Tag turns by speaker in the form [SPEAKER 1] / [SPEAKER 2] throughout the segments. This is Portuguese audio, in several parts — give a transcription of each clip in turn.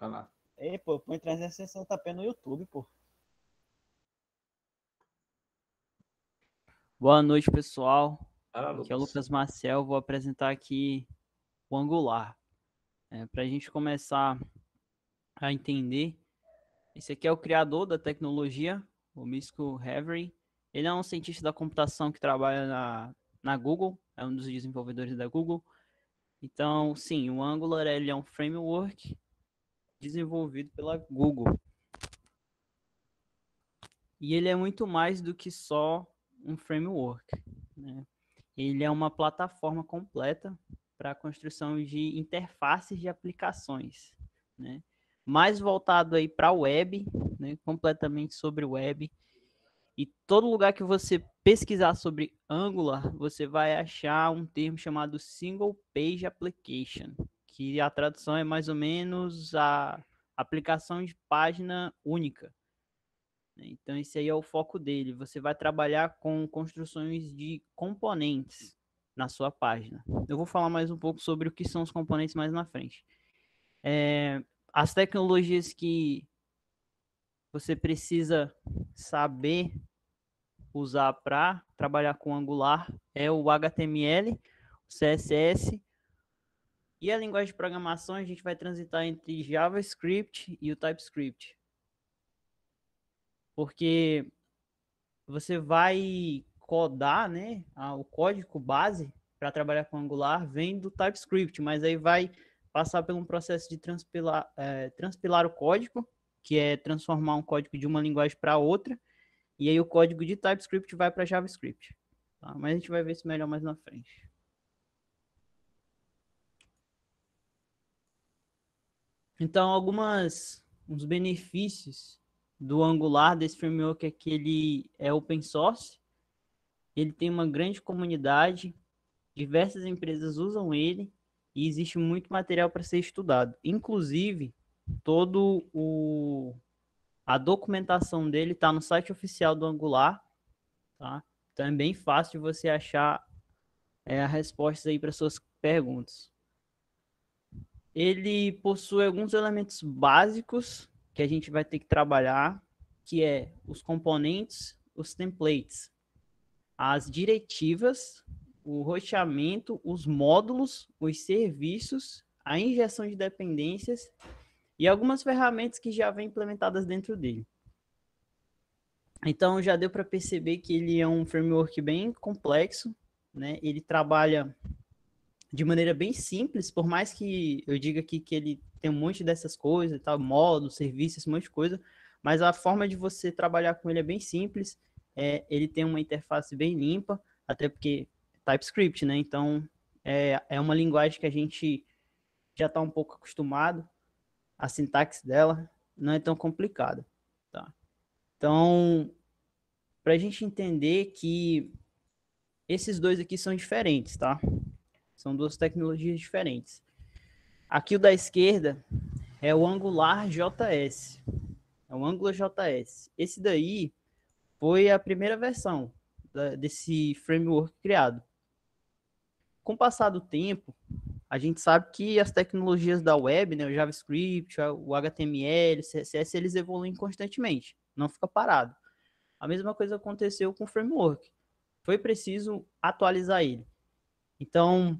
[SPEAKER 1] Vai lá.
[SPEAKER 2] Ei, pô, põe 360p no YouTube, pô.
[SPEAKER 3] Boa noite, pessoal.
[SPEAKER 1] Fala,
[SPEAKER 3] Aqui é o
[SPEAKER 1] Lucas.
[SPEAKER 3] Lucas Marcel. Vou apresentar aqui o Angular. Para a gente começar a entender, esse aqui é o criador da tecnologia, o Misco Hevery. Ele é um cientista da computação que trabalha na Google, é um dos desenvolvedores da Google. Então, sim, o Angular ele é um framework desenvolvido pela Google. E ele é muito mais do que só um framework, né? Ele é uma plataforma completa para a construção de interfaces de aplicações, né? Mais voltado aí para a web, né? Completamente sobre web. E todo lugar que você pesquisar sobre Angular, você vai achar um termo chamado Single Page Application, que a tradução é mais ou menos a aplicação de página única. Então, esse aí é o foco dele. Você vai trabalhar com construções de componentes na sua página. Eu vou falar mais um pouco sobre o que são os componentes mais na frente. As tecnologias que você precisa saber usar para trabalhar com Angular é o HTML, o CSS e a linguagem de programação. A gente vai transitar entre JavaScript e o TypeScript. Porque você vai codar, né, o código base para trabalhar com Angular vem do TypeScript, mas aí vai passar por um processo de transpilar o código, que é transformar um código de uma linguagem para outra, e aí o código de TypeScript vai para JavaScript. Tá? Mas a gente vai ver isso melhor mais na frente. Então, uns benefícios do Angular, desse framework, é que ele é open source, ele tem uma grande comunidade, diversas empresas usam ele e existe muito material para ser estudado. Inclusive, a documentação dele está no site oficial do Angular, tá? Então é bem fácil de você achar a resposta aí para suas perguntas. Ele possui alguns elementos básicos que a gente vai ter que trabalhar, que é os componentes, os templates, as diretivas, o roteamento, os módulos, os serviços, a injeção de dependências e algumas ferramentas que já vêm implementadas dentro dele. Então, já deu para perceber que ele é um framework bem complexo, né? Ele trabalha de maneira bem simples, por mais que eu diga aqui que ele tem um monte dessas coisas, tal, módulos, serviços, um monte de coisa, mas a forma de você trabalhar com ele é bem simples. Ele tem uma interface bem limpa, até porque TypeScript, né? Então, é uma linguagem que a gente já está um pouco acostumado, a sintaxe dela não é tão complicada, tá? Então, para a gente entender que esses dois aqui são diferentes, tá? São duas tecnologias diferentes. Aqui o da esquerda é o Angular JS. É o Angular JS. Esse daí foi a primeira versão desse framework criado. Com o passar do tempo, a gente sabe que as tecnologias da web, né, o JavaScript, o HTML, o CSS, eles evoluem constantemente, não fica parado. A mesma coisa aconteceu com o framework. Foi preciso atualizar ele. Então,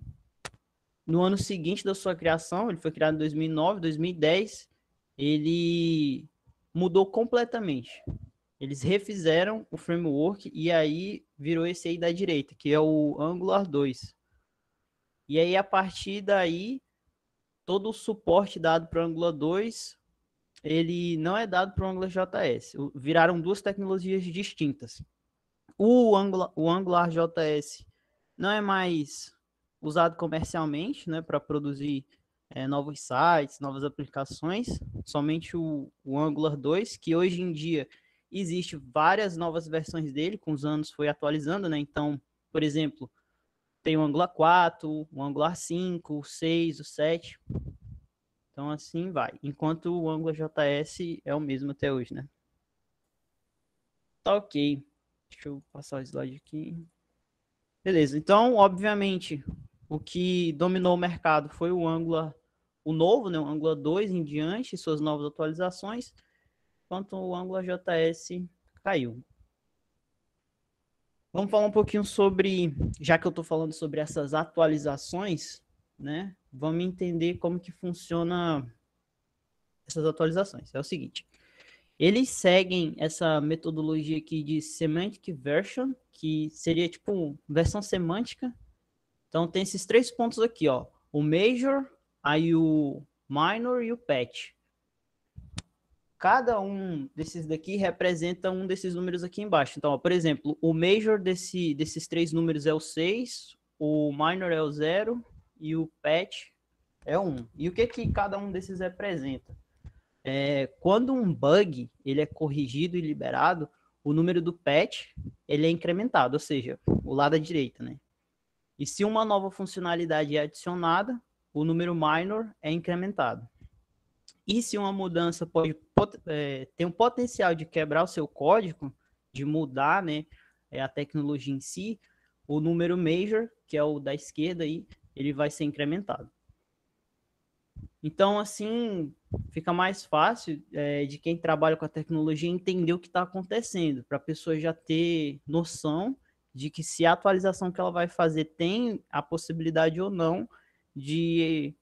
[SPEAKER 3] no ano seguinte da sua criação, ele foi criado em 2009, 2010, ele mudou completamente. Eles refizeram o framework e aí virou esse aí da direita, que é o Angular 2. E aí, a partir daí, todo o suporte dado para o Angular 2, ele não é dado para o Angular JS. Viraram duas tecnologias distintas. O Angular JS não é mais usado comercialmente, né, para produzir novos sites, novas aplicações. Somente o Angular 2, que hoje em dia existe várias novas versões dele, com os anos foi atualizando, né? Então, por exemplo, tem o Angular 4, o Angular 5, o 6, o 7. Então, assim vai. Enquanto o Angular JS é o mesmo até hoje, né? Tá ok. Deixa eu passar o slide aqui. Beleza. Então, obviamente, o que dominou o mercado foi o Angular o novo, né, o Angular 2 em diante, suas novas atualizações, enquanto o Angular JS caiu. Vamos falar um pouquinho sobre, já que eu estou falando sobre essas atualizações, né? Vamos entender como que funciona essas atualizações. É o seguinte, eles seguem essa metodologia aqui de semantic version, que seria tipo versão semântica. Então tem esses 3 pontos aqui, ó, o major, aí o minor e o patch. Cada um desses daqui representa um desses números aqui embaixo. Então, ó, por exemplo, o major desses 3 números é o 6, o minor é o 0 e o patch é o 1. E o que cada um desses representa? Quando um bug ele é corrigido e liberado, o número do patch ele é incrementado, ou seja, o lado à direita, né? E se uma nova funcionalidade é adicionada, o número minor é incrementado. E se uma mudança tem um potencial de quebrar o seu código, de mudar, né, a tecnologia em si, o número major, que é o da esquerda aí, ele vai ser incrementado. Então, assim, fica mais fácil de quem trabalha com a tecnologia entender o que está acontecendo, para a pessoa já ter noção de que se a atualização que ela vai fazer tem a possibilidade ou não de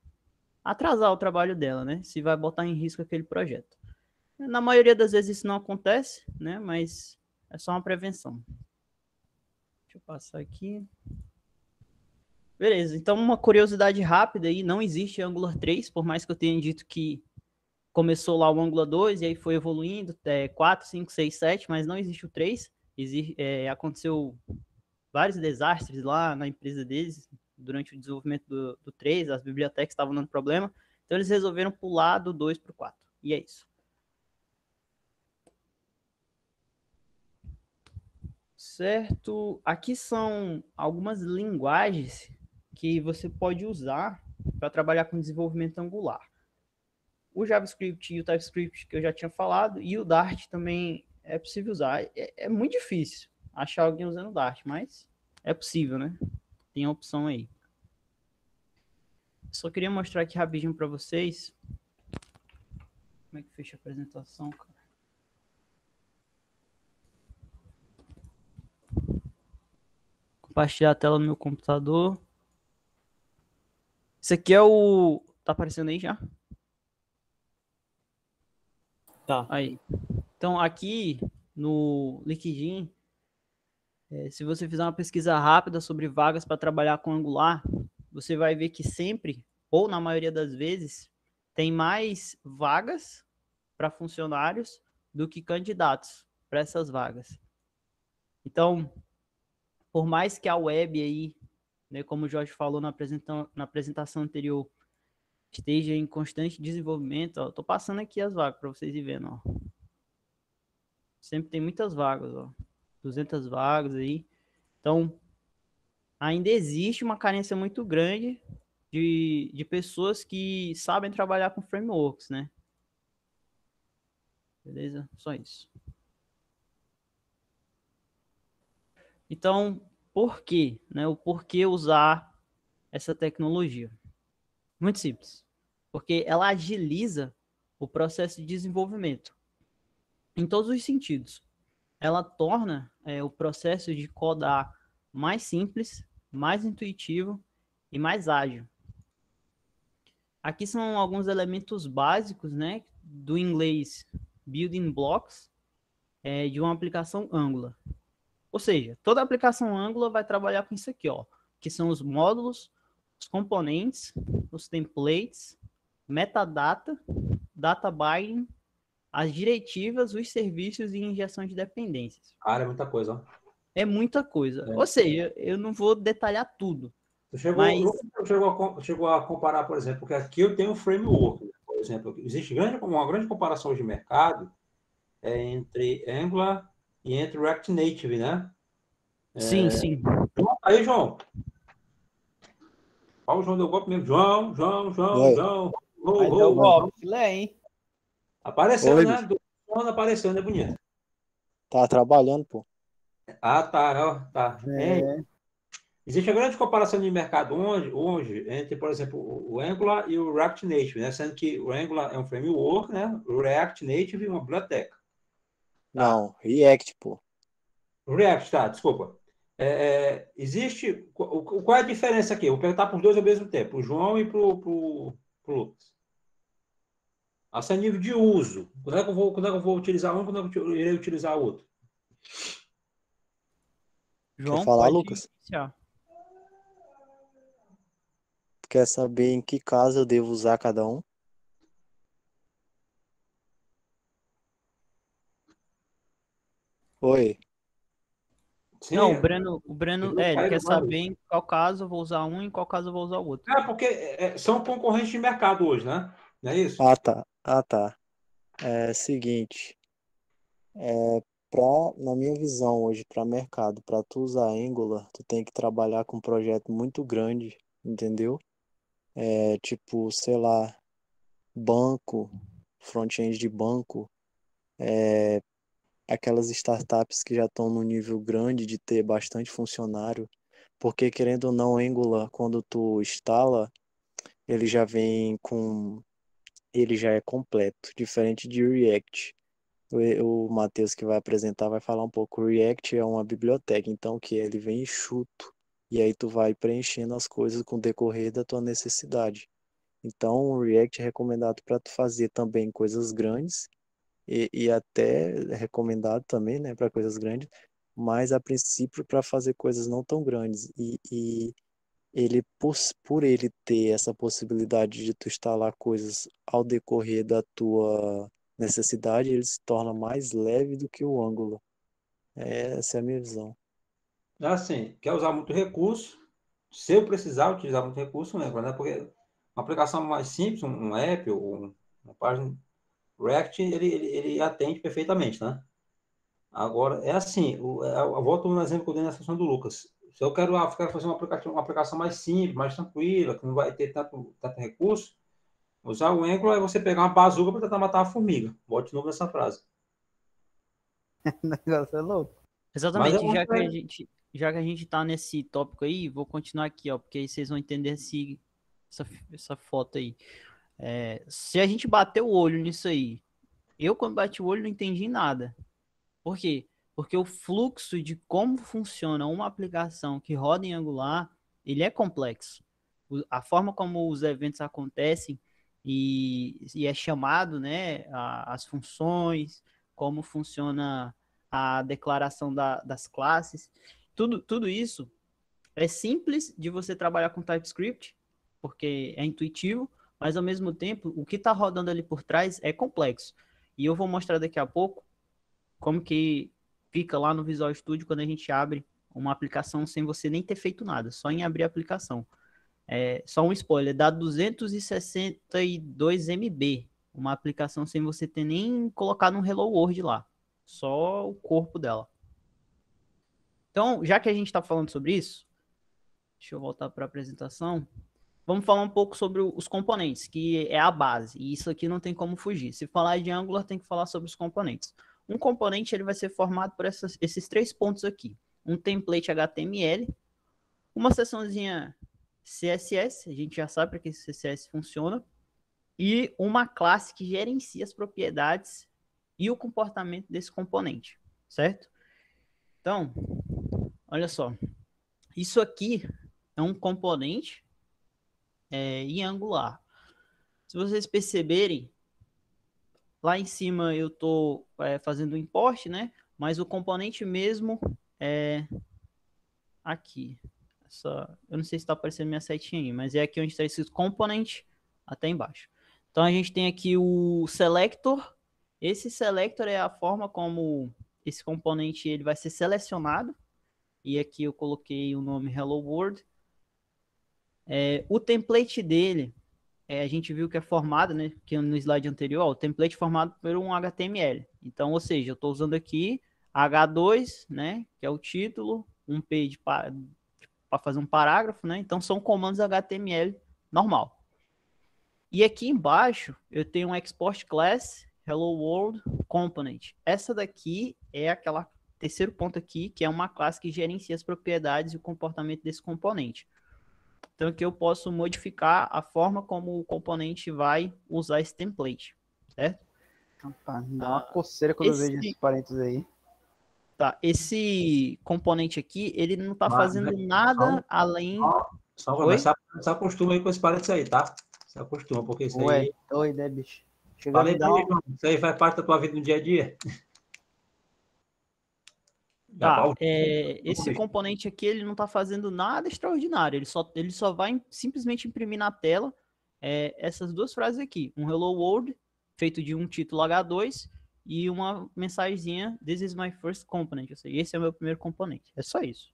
[SPEAKER 3] atrasar o trabalho dela, né? Se vai botar em risco aquele projeto. Na maioria das vezes isso não acontece, né? Mas é só uma prevenção. Deixa eu passar aqui. Beleza, então uma curiosidade rápida aí, não existe Angular 3, por mais que eu tenha dito que começou lá o Angular 2 e aí foi evoluindo, 4, 5, 6, 7, mas não existe o 3. Aconteceu vários desastres lá na empresa deles durante o desenvolvimento do 3, as bibliotecas estavam dando problema, então eles resolveram pular do 2 para o 4. E é isso. Certo? Aqui são algumas linguagens que você pode usar para trabalhar com desenvolvimento Angular. O JavaScript e o TypeScript que eu já tinha falado, e o Dart também é possível usar. É muito difícil achar alguém usando Dart, mas é possível, né? Tem a opção aí. Só queria mostrar aqui rapidinho para vocês. Como é que fecha a apresentação, cara? Compartilhar a tela no meu computador. Esse aqui é o... Tá aparecendo aí já?
[SPEAKER 2] Tá.
[SPEAKER 3] Aí. Então, aqui no LinkedIn, se você fizer uma pesquisa rápida sobre vagas para trabalhar com Angular, você vai ver que sempre, ou na maioria das vezes, tem mais vagas para funcionários do que candidatos para essas vagas. Então, por mais que a web aí, né, como o Jorge falou na apresentação anterior, esteja em constante desenvolvimento, ó, tô passando aqui as vagas para vocês ir vendo, ó. Sempre tem muitas vagas, ó. 200 vagas aí. Então, ainda existe uma carência muito grande de pessoas que sabem trabalhar com frameworks, né? Beleza? Só isso. Então, por quê? Né? O porquê usar essa tecnologia? Muito simples. Porque ela agiliza o processo de desenvolvimento em todos os sentidos. Ela torna o processo de codar mais simples, mais intuitivo e mais ágil. Aqui são alguns elementos básicos, né, do inglês Building Blocks de uma aplicação Angular. Ou seja, toda aplicação Angular vai trabalhar com isso aqui, ó, que são os módulos, os componentes, os templates, metadata, data binding, as diretivas, os serviços e injeção de dependências.
[SPEAKER 1] Cara, é muita coisa, ó.
[SPEAKER 3] É muita coisa. Ou seja, eu não vou detalhar tudo.
[SPEAKER 1] Chegou a comparar, por exemplo, porque aqui eu tenho um framework, por exemplo, existe uma grande comparação de mercado entre Angular e entre React Native, né?
[SPEAKER 3] Sim, sim.
[SPEAKER 1] Aí, João. Olha o João deu golpe mesmo. João.
[SPEAKER 2] Aí deu golpe, filé, hein?
[SPEAKER 1] Apareceu,
[SPEAKER 4] Oi,
[SPEAKER 1] né? Do ano apareceu, né, bonito?
[SPEAKER 4] Tá trabalhando, pô.
[SPEAKER 1] Ah, tá, ó, tá. Existe a grande comparação de mercado hoje entre, por exemplo, o Angular e o React Native, né? Sendo que o Angular é um framework, né? O React Native é uma biblioteca. Tá?
[SPEAKER 4] Não, React, pô.
[SPEAKER 1] O React, tá, desculpa. Existe. Qual é a diferença aqui? Eu vou perguntar para os dois ao mesmo tempo, para o João e para o Lucas. Assim, a nível de uso. Quando é que eu vou utilizar um, quando é que eu irei utilizar o outro?
[SPEAKER 3] João,
[SPEAKER 4] falar,
[SPEAKER 3] pode
[SPEAKER 4] Lucas?
[SPEAKER 3] iniciar.
[SPEAKER 4] Quer saber em que caso eu devo usar cada um? Oi.
[SPEAKER 1] Sim,
[SPEAKER 3] Não, o Breno, ele
[SPEAKER 1] caiu
[SPEAKER 3] quer
[SPEAKER 1] no barulho.
[SPEAKER 3] saber em qual caso eu vou usar um e em qual caso eu vou usar o outro.
[SPEAKER 1] Porque são concorrentes de mercado hoje, né? Não é isso?
[SPEAKER 4] Ah, tá. Ah, tá. É seguinte, na minha visão hoje para mercado, para tu usar Angular, tu tem que trabalhar com um projeto muito grande, entendeu? Tipo, sei lá, banco, front-end de banco, aquelas startups que já estão no nível grande de ter bastante funcionário, porque querendo ou não, Angular, quando tu instala, ele já vem com, ele já é completo, diferente de React. O Matheus que vai apresentar vai falar um pouco. O React é uma biblioteca, então que ele vem enxuto. E aí tu vai preenchendo as coisas com o decorrer da tua necessidade. Então o React é recomendado para tu fazer também coisas grandes e até é recomendado também, né, para coisas grandes, mas a princípio para fazer coisas não tão grandes. E ele por ele ter essa possibilidade de tu instalar coisas ao decorrer da tua necessidade, ele se torna mais leve do que o Angular. Essa é a minha visão.
[SPEAKER 1] É assim, quer usar muito recurso, se eu precisar utilizar muito recurso, lembra, né? Porque uma aplicação mais simples, um app ou uma página React, ele atende perfeitamente, né? Agora, é assim, eu volto no exemplo que eu dei na sessão do Lucas. Se eu quero fazer uma aplicação mais simples, mais tranquila, que não vai ter tanto recurso, usar o Angular é você pegar uma bazuca para tentar matar a formiga. Bote de novo nessa frase.
[SPEAKER 2] O negócio é louco.
[SPEAKER 1] Mas
[SPEAKER 3] Exatamente, já que a gente tá nesse tópico aí, vou continuar aqui, ó, porque aí vocês vão entender essa foto aí. Se a gente bater o olho nisso aí, eu quando bati o olho não entendi nada. Por quê? Porque o fluxo de como funciona uma aplicação que roda em Angular, ele é complexo. A forma como os eventos acontecem e é chamado, né, as funções, como funciona a declaração das classes, tudo isso é simples de você trabalhar com TypeScript, porque é intuitivo, mas ao mesmo tempo, o que está rodando ali por trás é complexo. E eu vou mostrar daqui a pouco como que fica lá no Visual Studio quando a gente abre uma aplicação sem você nem ter feito nada, só em abrir a aplicação. Só um spoiler, dá 262 MB, uma aplicação sem você ter nem colocado um Hello World lá, só o corpo dela. Então, já que a gente está falando sobre isso, deixa eu voltar para a apresentação. Vamos falar um pouco sobre os componentes, que é a base, e isso aqui não tem como fugir. Se falar de Angular, tem que falar sobre os componentes. Um componente ele vai ser formado por esses 3 pontos aqui. Um template HTML, uma seçãozinha CSS, a gente já sabe para que esse CSS funciona, e uma classe que gerencia as propriedades e o comportamento desse componente, certo? Então, olha só, isso aqui é um componente em Angular. Se vocês perceberem, lá em cima eu estou fazendo o import, né? Mas o componente mesmo é aqui. Eu não sei se está aparecendo minha setinha aí, mas é aqui onde está escrito component até embaixo. Então a gente tem aqui o selector. Esse selector é a forma como esse componente ele vai ser selecionado. E aqui eu coloquei o nome Hello World. O template dele a gente viu que é formado, né? Que no slide anterior, ó, o template formado por um HTML. Então, ou seja, eu estou usando aqui H2, né? Que é o título, um page para fazer um parágrafo, né? Então, são comandos HTML normal. E aqui embaixo, eu tenho um export class Hello World Component. Essa daqui é aquela terceiro ponto aqui, que é uma classe que gerencia as propriedades e o comportamento desse componente. Então, aqui eu posso modificar a forma como o componente vai usar esse template, certo?
[SPEAKER 2] Rapaz, me dá uma coceira quando eu vejo esses parênteses aí.
[SPEAKER 3] Tá, esse componente aqui, ele não está fazendo nada além...
[SPEAKER 1] Mas se acostuma aí com esse parênteses aí, tá? Se acostuma, porque isso
[SPEAKER 2] Ué,
[SPEAKER 1] aí...
[SPEAKER 2] doido, né, bicho? Chega a
[SPEAKER 1] Falei
[SPEAKER 2] me
[SPEAKER 1] pra
[SPEAKER 2] dar
[SPEAKER 1] ele, João, isso aí faz parte da tua vida no dia a dia.
[SPEAKER 3] Tá, esse componente aqui, ele não está fazendo nada extraordinário, ele só vai simplesmente imprimir na tela essas duas frases aqui, um Hello World, feito de um título H2, e uma mensagenzinha, This is my first component, ou seja, esse é o meu primeiro componente, é só isso,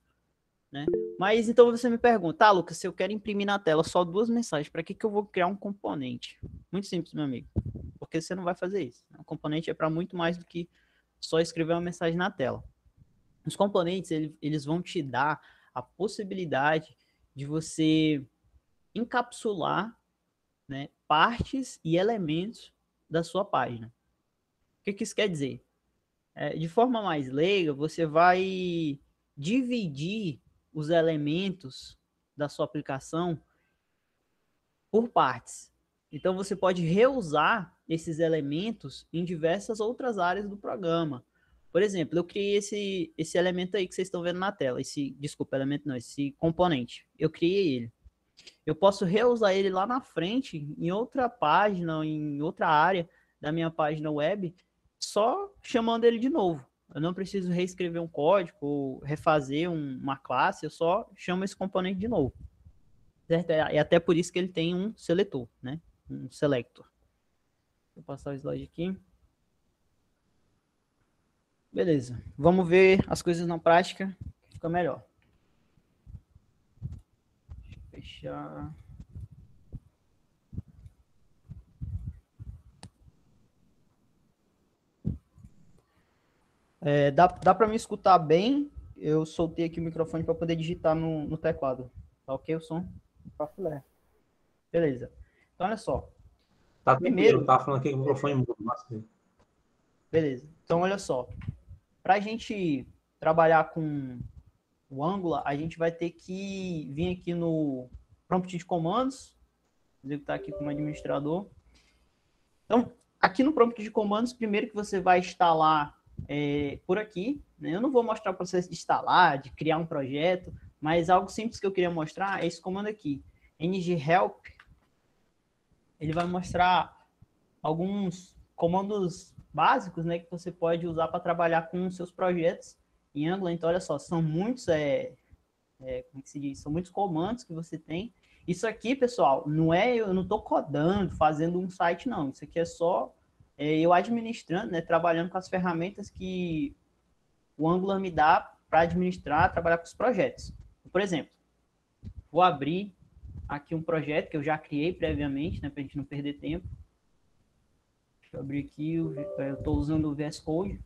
[SPEAKER 3] né? Mas então você me pergunta, tá, Lucas, se eu quero imprimir na tela só duas mensagens, para que eu vou criar um componente? Muito simples, meu amigo, porque você não vai fazer isso, um componente é para muito mais do que só escrever uma mensagem na tela. Os componentes, eles vão te dar a possibilidade de você encapsular, né, partes e elementos da sua página. O que isso quer dizer? De forma mais leiga, você vai dividir os elementos da sua aplicação por partes. Então, você pode reusar esses elementos em diversas outras áreas do programa. Por exemplo, eu criei esse elemento aí que vocês estão vendo na tela. Desculpa, elemento não, esse componente. Eu criei ele. Eu posso reusar ele lá na frente, em outra página, em outra área da minha página web, só chamando ele de novo. Eu não preciso reescrever um código ou refazer uma classe, eu só chamo esse componente de novo. Certo? E até por isso que ele tem um seletor, né? Um selector. Vou passar o slide aqui. Beleza. Vamos ver as coisas na prática, que fica melhor. Deixa eu fechar. Dá para me escutar bem? Eu soltei aqui o microfone para poder digitar no teclado. Tá ok o som?
[SPEAKER 2] pra filé.
[SPEAKER 3] Beleza. Então, olha só.
[SPEAKER 1] Tá primeiro, tá falando aqui com o microfone mudo.
[SPEAKER 3] Beleza. Então, olha só. Para a gente trabalhar com o Angular, a gente vai ter que vir aqui no prompt de comandos. Ele está aqui como administrador. Então, aqui no prompt de comandos, primeiro que você vai instalar por aqui, né? Eu não vou mostrar o processo de instalar, de criar um projeto, mas algo simples que eu queria mostrar é esse comando aqui, ng-help. Ele vai mostrar alguns comandos básicos, né, que você pode usar para trabalhar com os seus projetos em Angular. Então, olha só, são muitos, como que se diz? São muitos comandos que você tem. Isso aqui, pessoal, eu não estou codando, fazendo um site, não. Isso aqui é só eu administrando, né, trabalhando com as ferramentas que o Angular me dá para administrar, trabalhar com os projetos. Por exemplo, vou abrir aqui um projeto que eu já criei previamente, né, para a gente não perder tempo. Deixa eu abrir aqui, eu estou usando o VS Code.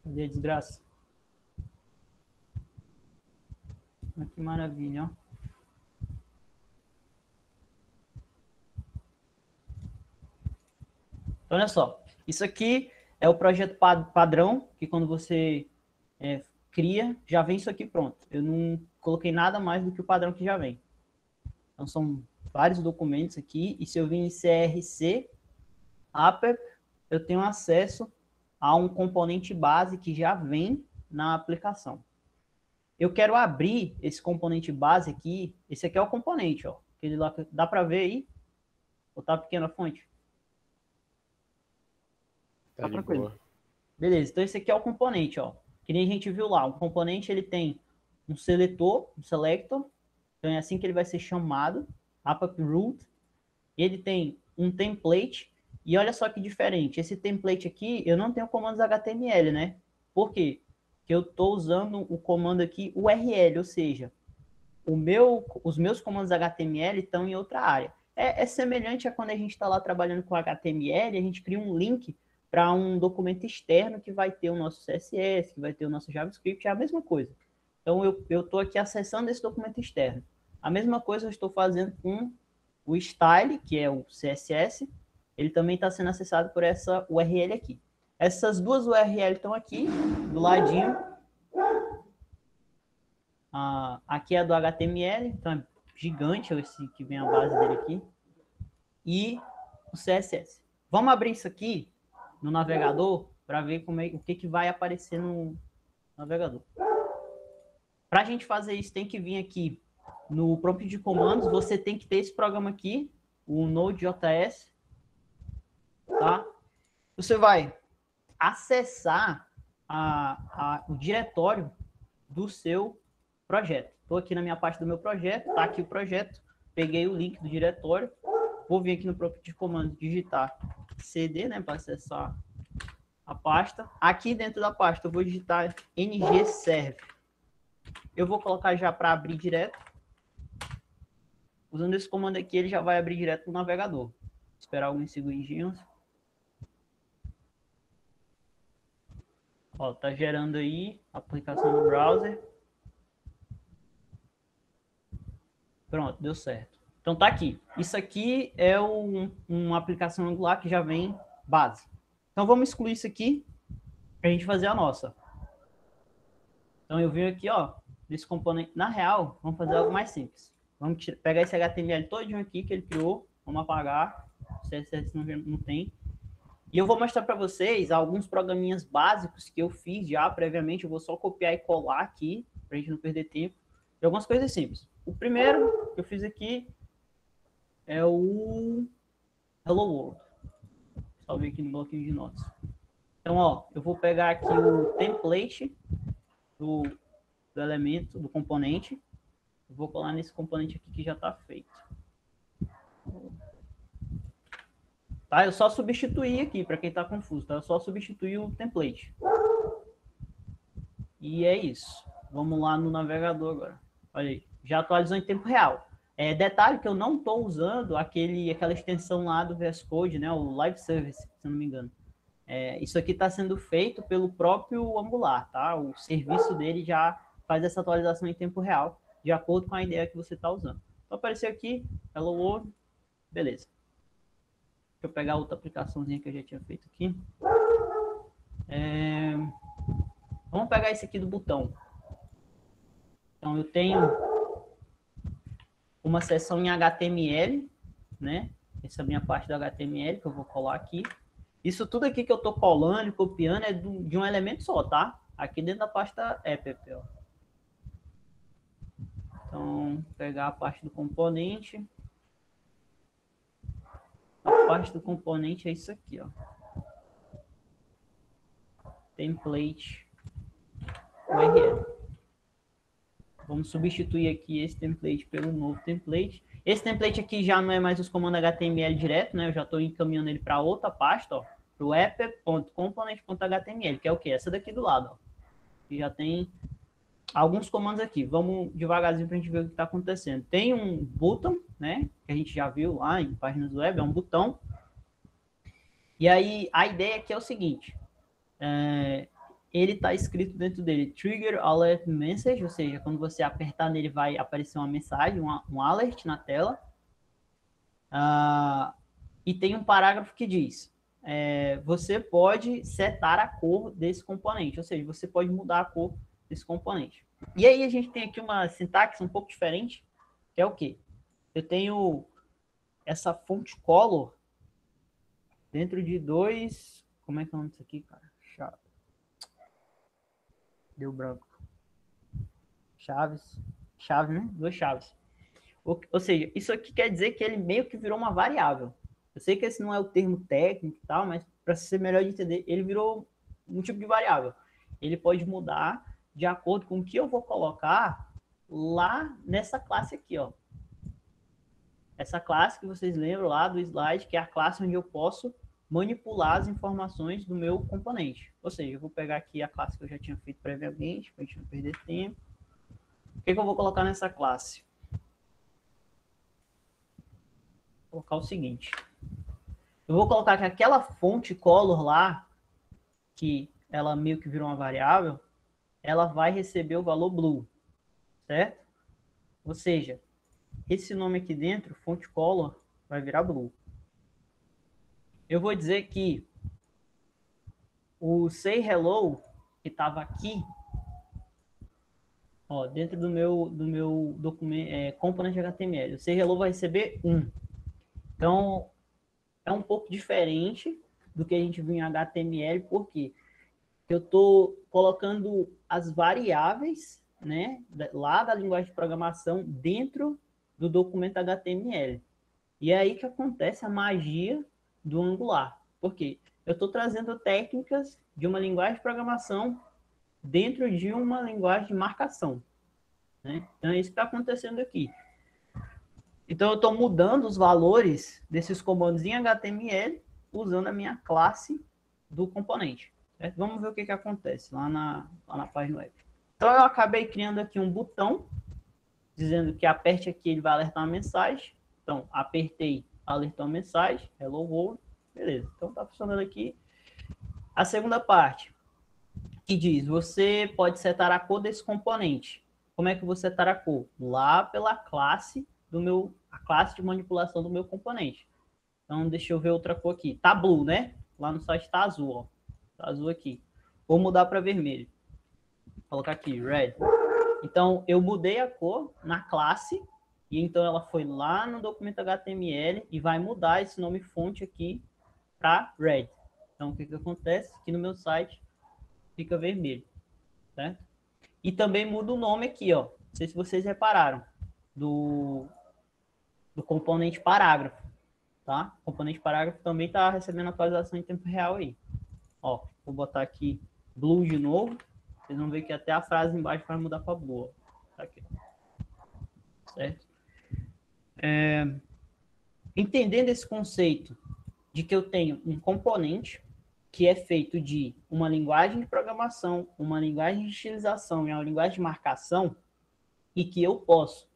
[SPEAKER 3] Cadê a desgraça? Que maravilha, ó. Então, olha só, isso aqui é o projeto padrão, que quando você cria, já vem isso aqui pronto. Eu não coloquei nada mais do que o padrão que já vem. Então, são vários documentos aqui, e se eu vir em CRC, app, eu tenho acesso a um componente base que já vem na aplicação. Eu quero abrir esse componente base aqui, esse aqui é o componente, ó. Aquele lá, dá para ver aí? Ou tá pequena a fonte?
[SPEAKER 4] Tá tranquilo. Boa.
[SPEAKER 3] Beleza, então esse aqui é o componente, ó. Que nem a gente viu lá, o componente ele tem um seletor, um selector, então é assim que ele vai ser chamado, app_root. Ele tem um template, e olha só que diferente, esse template aqui, eu não tenho comandos HTML, né? Por quê? Porque eu estou usando o comando aqui URL, ou seja, os meus comandos HTML estão em outra área. É semelhante a quando a gente está lá trabalhando com HTML, a gente cria um link para um documento externo que vai ter o nosso CSS, que vai ter o nosso JavaScript, é a mesma coisa. Então, eu estou aqui acessando esse documento externo. A mesma coisa eu estou fazendo com o style, que é o CSS, ele também está sendo acessado por essa URL aqui. Essas duas URL estão aqui, do ladinho. Aqui é a do HTML, então é gigante esse que vem a base dele aqui. E o CSS. Vamos abrir isso aqui no navegador para ver o que vai aparecer no navegador. Para a gente fazer isso, tem que vir aqui no prompt de comandos. Você tem que ter esse programa aqui, o Node.js. Tá? Você vai acessar o diretório do seu projeto. Estou aqui na minha parte do meu projeto, está aqui o projeto, peguei o link do diretório, vou vir aqui no prompt de comando, digitar cd, né, para acessar a pasta. Aqui dentro da pasta eu vou digitar ngserve. Eu vou colocar já para abrir direto. Usando esse comando aqui, ele já vai abrir direto no navegador. Vou esperar alguns segundinhos. Ó, tá gerando aí a aplicação no browser. Pronto, deu certo. Então tá aqui. Isso aqui é uma aplicação Angular que já vem base. Então vamos excluir isso aqui para a gente fazer a nossa. Então eu venho aqui, ó, desse componente. Na real, vamos fazer algo mais simples. Vamos pegar esse HTML todinho aqui que ele criou. Vamos apagar. O CSS não tem. E eu vou mostrar para vocês alguns programinhas básicos que eu fiz já previamente. Eu vou só copiar e colar aqui, para a gente não perder tempo. E algumas coisas simples. O primeiro que eu fiz aqui é o Hello World. Salve aqui no bloquinho de notas. Então, ó, eu vou pegar aqui o template do elemento, do componente. Eu vou colar nesse componente aqui que já está feito. Tá? Eu só substituí aqui, para quem está confuso, tá? Eu só substituí o template. E é isso. Vamos lá no navegador agora. Olha aí, já atualizou em tempo real. Detalhe que eu não estou usando aquela extensão lá do VS Code, né? O Live Service, se eu não me engano. Isso aqui está sendo feito pelo próprio Angular, tá? O serviço dele já faz essa atualização em tempo real, de acordo com a ideia que você está usando. Então, apareceu aqui, Hello World, beleza. Deixa eu pegar outra aplicaçãozinha que eu já tinha feito aqui. Vamos pegar esse aqui do botão. Então, eu tenho uma seção em HTML, né? Essa é a minha parte do HTML que eu vou colar aqui. Isso tudo aqui que eu estou colando e copiando é de um elemento só, tá? Aqui dentro da pasta app, ó. Então, pegar a parte do componente. A parte do componente é isso aqui, ó. Template URL. Vamos substituir aqui esse template pelo novo template. Esse template aqui já não é mais os comandos HTML direto, né? Eu já estou encaminhando ele para outra pasta, ó. Para o app.component.html, que é o quê? Essa daqui do lado, ó. Que já tem alguns comandos aqui. Vamos devagarzinho para a gente ver o que está acontecendo. Tem um button, né? Que a gente já viu lá em páginas web, é um botão. E aí, a ideia aqui é o seguinte. Ele está escrito dentro dele Trigger Alert Message, ou seja, quando você apertar nele vai aparecer uma mensagem, um alert na tela. E tem um parágrafo que diz, você pode setar a cor desse componente, ou seja, você pode mudar a cor desse componente. E aí a gente tem aqui uma sintaxe um pouco diferente, que é o quê? Eu tenho essa font color dentro de dois... Como é que é o nome disso aqui, cara? Deu branco. Chaves, né? Duas chaves. Ou seja, isso aqui quer dizer que ele meio que virou uma variável. Eu sei que esse não é o termo técnico e tal, mas para ser melhor de entender, ele virou um tipo de variável. Ele pode mudar de acordo com o que eu vou colocar lá nessa classe aqui, ó. Essa classe que vocês lembram lá do slide, que é a classe onde eu posso manipular as informações do meu componente. Ou seja, eu vou pegar aqui a classe que eu já tinha feito previamente, para a gente não perder tempo. O que eu vou colocar nessa classe? Vou colocar o seguinte. Eu vou colocar que aquela fonte color lá, que ela meio que virou uma variável, ela vai receber o valor blue, certo? Ou seja, esse nome aqui dentro, fonte color, vai virar blue. Eu vou dizer que o say hello, que estava aqui, ó, dentro do meu documento, componente HTML, o say hello vai receber 1. Então, é um pouco diferente do que a gente viu em HTML, porque eu estou colocando as variáveis, né, lá da linguagem de programação dentro do documento HTML. E é aí que acontece a magia do Angular. Por quê? Eu estou trazendo técnicas de uma linguagem de programação dentro de uma linguagem de marcação, né? Então, é isso que está acontecendo aqui. Então, eu estou mudando os valores desses comandos em HTML usando a minha classe do componente. Certo? Vamos ver o que acontece lá na página web. Então, eu acabei criando aqui um botão dizendo que aperte aqui, ele vai alertar uma mensagem. Então, apertei, alertou uma mensagem, hello world, beleza. Então, está funcionando aqui. A segunda parte, que diz, você pode setar a cor desse componente. Como é que você setar a cor? Lá pela classe a classe de manipulação do meu componente. Então, deixa eu ver outra cor aqui. Tá blue, né? Lá no site tá azul, ó. Tá azul aqui. Vou mudar para vermelho. Vou colocar aqui, red. Então, eu mudei a cor na classe, e então ela foi lá no documento HTML e vai mudar esse nome fonte aqui para red. Então, o que acontece? Aqui no meu site fica vermelho, certo? E também muda o nome aqui, ó. Não sei se vocês repararam, do componente parágrafo, tá? O componente parágrafo também está recebendo atualização em tempo real aí. Ó, vou botar aqui blue de novo. Vocês vão ver que até a frase embaixo vai mudar para blue. Tá aqui. Certo? Entendendo esse conceito de que eu tenho um componente que é feito de uma linguagem de programação, uma linguagem de estilização e uma linguagem de marcação, e que eu posso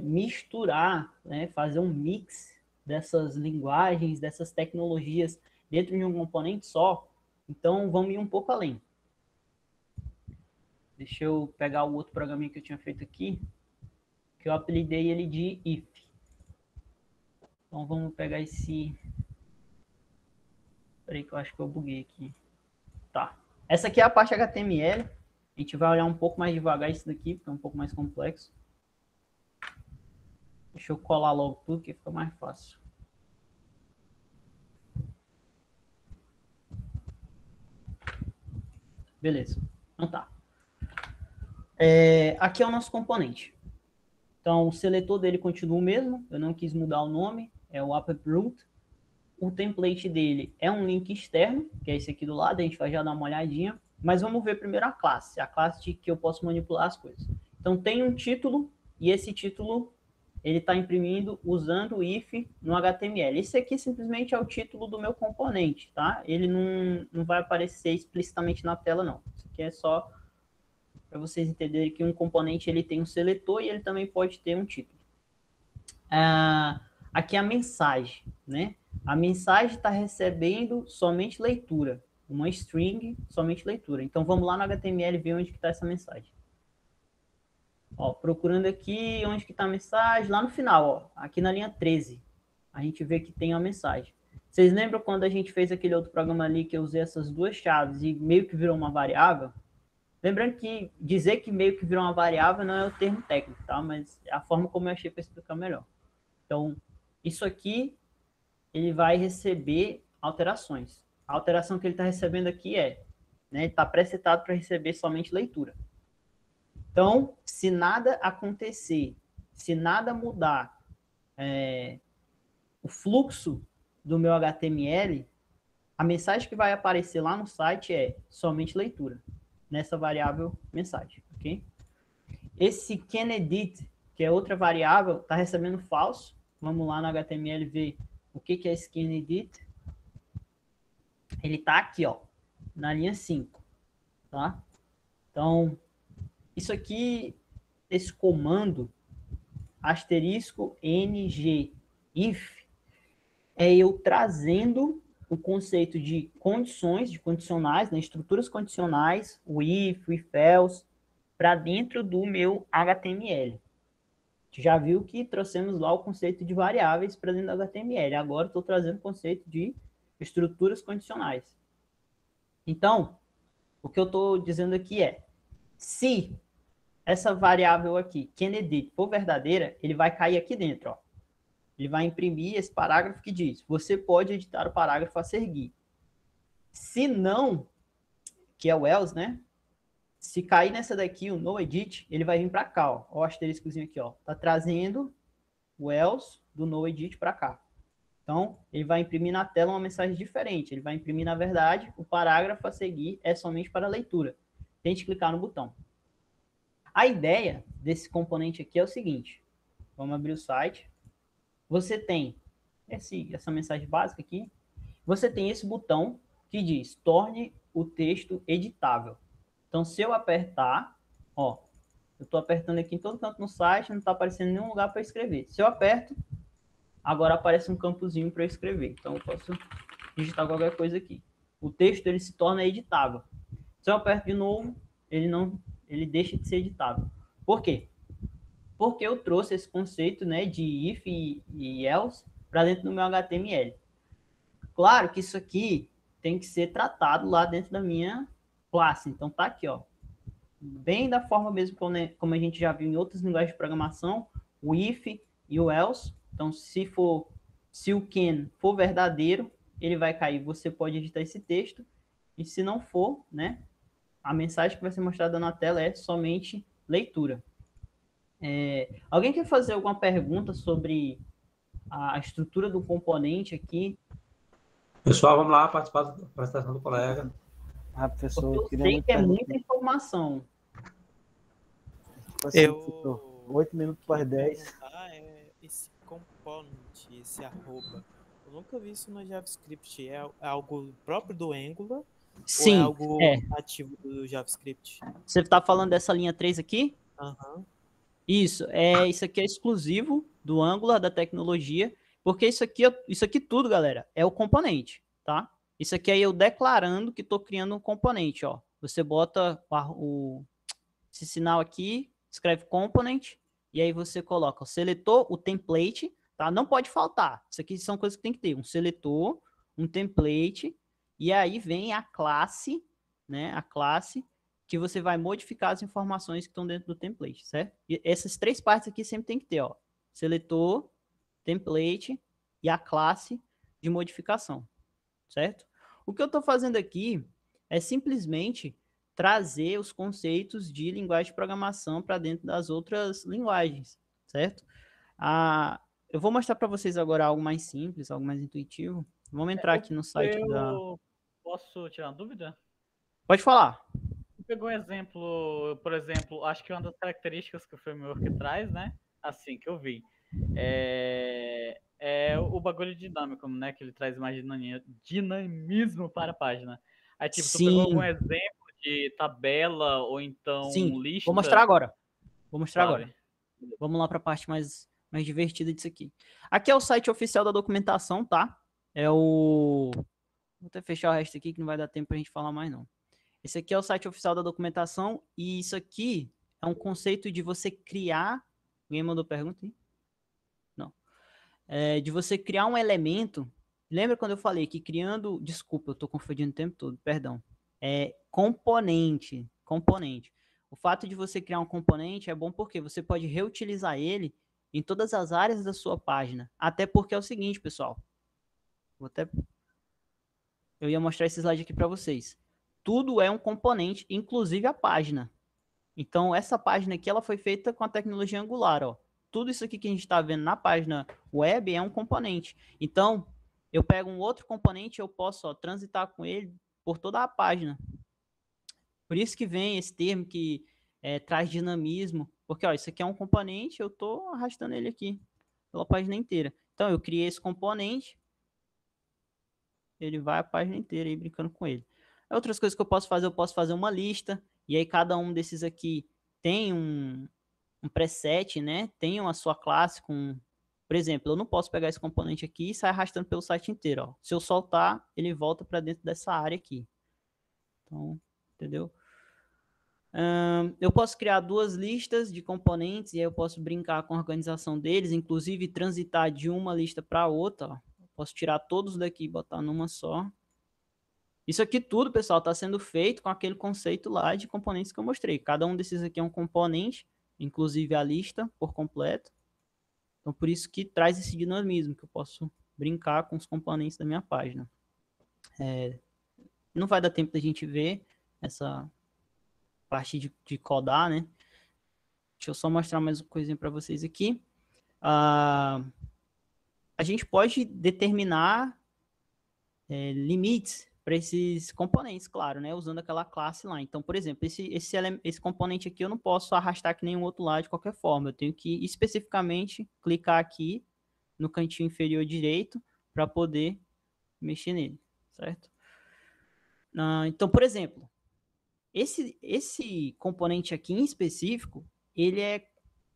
[SPEAKER 3] misturar, né, fazer um mix dessas linguagens, dessas tecnologias dentro de um componente só, então vamos ir um pouco além. Deixa eu pegar o outro programinha que eu tinha feito aqui, que eu apelidei ele de if. Então vamos pegar esse... Peraí que eu acho que eu buguei aqui. Tá. Essa aqui é a parte HTML. A gente vai olhar um pouco mais devagar isso daqui, porque é um pouco mais complexo. Deixa eu colar logo tudo, que fica mais fácil. Beleza. Então tá. Aqui é o nosso componente. Então, o seletor dele continua o mesmo. Eu não quis mudar o nome. É o AppRoot. O template dele é um link externo, que é esse aqui do lado. A gente vai já dar uma olhadinha. Mas vamos ver primeiro a classe. A classe de que eu posso manipular as coisas. Então, tem um título. E esse título, ele está imprimindo usando o if no HTML. Esse aqui simplesmente é o título do meu componente, tá? Ele não vai aparecer explicitamente na tela, não. Isso aqui é só para vocês entenderem que um componente ele tem um seletor e ele também pode ter um título. Aqui é a mensagem, né? A mensagem está recebendo somente leitura. Uma string, somente leitura. Então, vamos lá no HTML ver onde está essa mensagem. Ó, procurando aqui onde que está a mensagem, lá no final, ó, aqui na linha 13, a gente vê que tem uma mensagem. Vocês lembram quando a gente fez aquele outro programa ali que eu usei essas duas chaves e meio que virou uma variável? Lembrando que dizer que meio que virou uma variável não é o termo técnico, tá? Mas é a forma como eu achei para explicar melhor. Então, isso aqui, ele vai receber alterações. A alteração que ele está recebendo aqui né, ele está presetado para receber somente leitura. Então, se nada acontecer, se nada mudar o fluxo do meu HTML, a mensagem que vai aparecer lá no site é somente leitura, nessa variável mensagem, ok? Esse canEdit, que é outra variável, está recebendo falso. Vamos lá no HTML ver o que é esse canEdit. Ele está aqui, ó, na linha 5, tá? Então, isso aqui, esse comando, asterisco ng if, é eu trazendo o conceito de condições, de condicionais, né, estruturas condicionais, o if, o if-else, para dentro do meu HTML. Já viu que trouxemos lá o conceito de variáveis para dentro do HTML. Agora estou trazendo o conceito de estruturas condicionais. Então, o que eu estou dizendo aqui é, se essa variável aqui, Kennedy, for verdadeira, ele vai cair aqui dentro, ó. Ele vai imprimir esse parágrafo que diz, você pode editar o parágrafo a seguir. Se não, que é o else, né? Se cair nessa daqui, o no edit, ele vai vir para cá, ó. O asteriscozinho aqui, ó. Tá trazendo o else do no edit para cá. Então, ele vai imprimir na tela uma mensagem diferente. Ele vai imprimir, na verdade, o parágrafo a seguir é somente para leitura. Tente clicar no botão. A ideia desse componente aqui é o seguinte. Vamos abrir o site. Você tem essa mensagem básica aqui. Você tem esse botão que diz, torne o texto editável. Então, se eu apertar, ó, eu estou apertando aqui em todo canto no site, não está aparecendo nenhum lugar para escrever. Se eu aperto, agora aparece um campozinho para eu escrever. Então, eu posso digitar qualquer coisa aqui. O texto, ele se torna editável. Se eu aperto de novo, ele deixa de ser editável. Por quê? Porque eu trouxe esse conceito, né, de if e else para dentro do meu HTML. Claro que isso aqui tem que ser tratado lá dentro da minha classe. Então, tá aqui, ó. Bem da forma mesmo como a gente já viu em outras linguagens de programação, o if e o else. Então, se o can for verdadeiro, ele vai cair. Você pode editar esse texto. E se não for, né, a mensagem que vai ser mostrada na tela é somente leitura. Alguém quer fazer alguma pergunta sobre a estrutura do componente aqui?
[SPEAKER 1] Pessoal, vamos lá participar da apresentação do colega.
[SPEAKER 2] Professor,
[SPEAKER 3] eu sei que é muita informação.
[SPEAKER 2] Eu... 8 minutos para 10.
[SPEAKER 5] Esse component, esse arroba. Eu nunca vi isso no JavaScript. É algo próprio do Angular?
[SPEAKER 3] Sim,
[SPEAKER 5] ou é algo ativo do JavaScript?
[SPEAKER 3] Você está falando dessa linha 3 aqui?
[SPEAKER 5] Uhum.
[SPEAKER 3] Isso aqui é exclusivo do Angular, da tecnologia, porque isso aqui tudo, galera, é o componente, tá? Isso aqui é eu declarando que estou criando um componente, ó. Você bota esse sinal aqui, escreve component, e aí você coloca o seletor, o template, tá? Não pode faltar. Isso aqui são coisas que tem que ter. Um seletor, um template, e aí vem a classe, né? A classe que você vai modificar as informações que estão dentro do template, certo? E essas três partes aqui sempre tem que ter, ó. Seletor, template e a classe de modificação, certo? O que eu estou fazendo aqui é simplesmente trazer os conceitos de linguagem de programação para dentro das outras linguagens, certo? Eu vou mostrar para vocês agora algo mais simples, algo mais intuitivo. Vamos entrar aqui no site da...
[SPEAKER 6] Posso tirar uma dúvida?
[SPEAKER 3] Pode falar.
[SPEAKER 6] Pegou um exemplo, por exemplo, acho que uma das características que o framework traz, né? Assim que eu vi, é o bagulho dinâmico, né? Que ele traz mais dinamismo para a página. Aí, tipo, tu pegou algum exemplo de tabela ou então lista?
[SPEAKER 3] Vou mostrar agora. Vamos lá para a parte mais divertida disso aqui. Aqui é o site oficial da documentação, tá? Vou até fechar o resto aqui que não vai dar tempo para a gente falar mais, não. Esse aqui é o site oficial da documentação e isso aqui é um conceito de você criar... Alguém mandou pergunta aí? Não. De você criar um elemento... Lembra quando eu falei que criando... Desculpa, eu estou confundindo o tempo todo, perdão. Componente. O fato de você criar um componente é bom porque você pode reutilizar ele em todas as áreas da sua página. Até porque é o seguinte, pessoal. Eu ia mostrar esse slide aqui para vocês. Tudo é um componente, inclusive a página. Então, essa página aqui, ela foi feita com a tecnologia Angular, ó. Tudo isso aqui que a gente está vendo na página web é um componente. Então, eu pego um outro componente, eu posso transitar com ele por toda a página. Por isso que vem esse termo que traz dinamismo. Porque, ó, isso aqui é um componente, eu estou arrastando ele aqui pela página inteira. Então, eu criei esse componente, ele vai a página inteira aí brincando com ele. Outras coisas que eu posso fazer uma lista, e aí cada um desses aqui tem um preset, né? Tem a sua classe com... Por exemplo, eu não posso pegar esse componente aqui e sair arrastando pelo site inteiro, ó. Se eu soltar, ele volta para dentro dessa área aqui. Então, entendeu? Eu posso criar duas listas de componentes, e aí eu posso brincar com a organização deles, inclusive transitar de uma lista para outra, ó. Posso tirar todos daqui e botar numa só. Isso aqui tudo, pessoal, está sendo feito com aquele conceito lá de componentes que eu mostrei. Cada um desses aqui é um componente, inclusive a lista por completo. Então, por isso que traz esse dinamismo, que eu posso brincar com os componentes da minha página. Não vai dar tempo da gente ver essa parte de codar, né? Deixa eu só mostrar mais uma coisinha para vocês aqui. A gente pode determinar limites para esses componentes, claro, né? Usando aquela classe lá. Então, por exemplo, esse componente aqui eu não posso arrastar que nenhum outro lá de qualquer forma. Eu tenho que especificamente clicar aqui no cantinho inferior direito para poder mexer nele, certo? Então, por exemplo, esse componente aqui em específico, ele é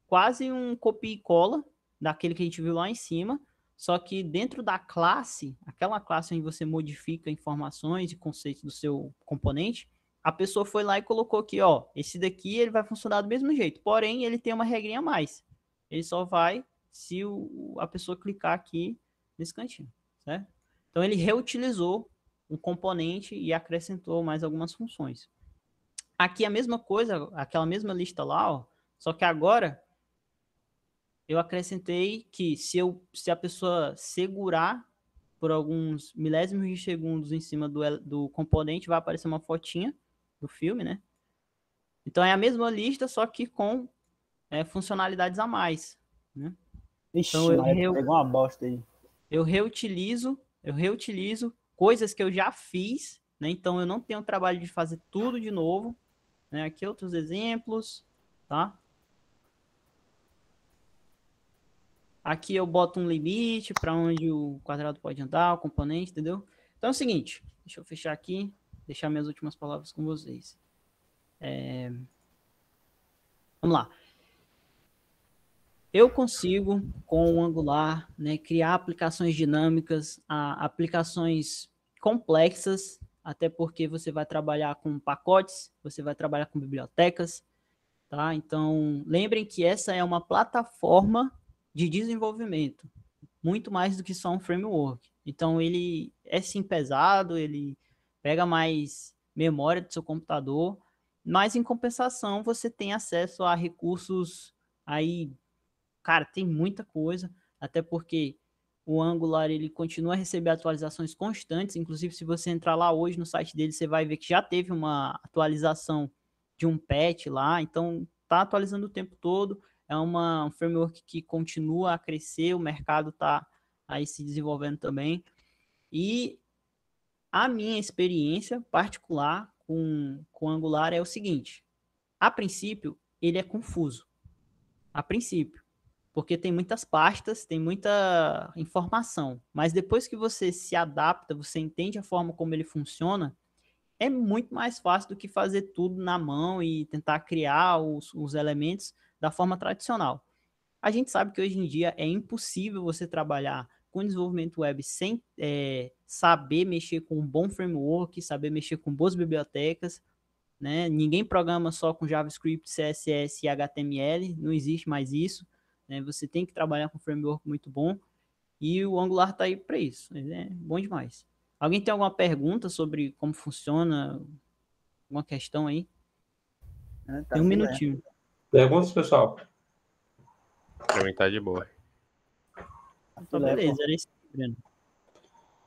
[SPEAKER 3] quase um copia e cola daquele que a gente viu lá em cima, só que dentro da classe, aquela classe onde você modifica informações e conceitos do seu componente, a pessoa foi lá e colocou aqui, ó, esse daqui ele vai funcionar do mesmo jeito, porém ele tem uma regrinha a mais. Ele só vai se a pessoa clicar aqui nesse cantinho, certo? Então ele reutilizou um componente e acrescentou mais algumas funções. Aqui a mesma coisa, aquela mesma lista lá, ó, só que agora eu acrescentei que se a pessoa segurar por alguns milésimos de segundos em cima do componente, vai aparecer uma fotinha do filme, né? Então é a mesma lista, só que com funcionalidades a mais, né?
[SPEAKER 2] Ixi,
[SPEAKER 3] Então
[SPEAKER 2] pegou uma bosta aí.
[SPEAKER 3] eu reutilizo coisas que eu já fiz, né? Então eu não tenho o trabalho de fazer tudo de novo, né? Aqui outros exemplos, tá? Aqui eu boto um limite para onde o quadrado pode andar, o componente, entendeu? Então é o seguinte, deixa eu fechar aqui, deixar minhas últimas palavras com vocês. Vamos lá. Eu consigo, com o Angular, né, criar aplicações dinâmicas, aplicações complexas, até porque você vai trabalhar com pacotes, você vai trabalhar com bibliotecas, tá? Então, lembrem que essa é uma plataforma de desenvolvimento, muito mais do que só um framework. Então, ele é sim pesado, ele pega mais memória do seu computador, mas em compensação você tem acesso a recursos aí, cara, tem muita coisa, até porque o Angular ele continua a receber atualizações constantes, inclusive se você entrar lá hoje no site dele, você vai ver que já teve uma atualização de um patch lá, então tá atualizando o tempo todo, é um framework que continua a crescer, o mercado tá aí se desenvolvendo também, e a minha experiência particular com Angular é o seguinte, a princípio, ele é confuso, a princípio, porque tem muitas pastas, tem muita informação, mas depois que você se adapta, você entende a forma como ele funciona, é muito mais fácil do que fazer tudo na mão e tentar criar os elementos da forma tradicional. A gente sabe que hoje em dia é impossível você trabalhar com desenvolvimento web sem saber mexer com um bom framework, saber mexer com boas bibliotecas, né? Ninguém programa só com JavaScript, CSS e HTML, não existe mais isso, né? Você tem que trabalhar com um framework muito bom e o Angular está aí para isso, ele é bom demais. Alguém tem alguma pergunta sobre como funciona? Alguma questão aí? Tem um minutinho.
[SPEAKER 1] Perguntas, pessoal?
[SPEAKER 7] Pra mim tá de boa.
[SPEAKER 3] Então, beleza, era isso, Breno.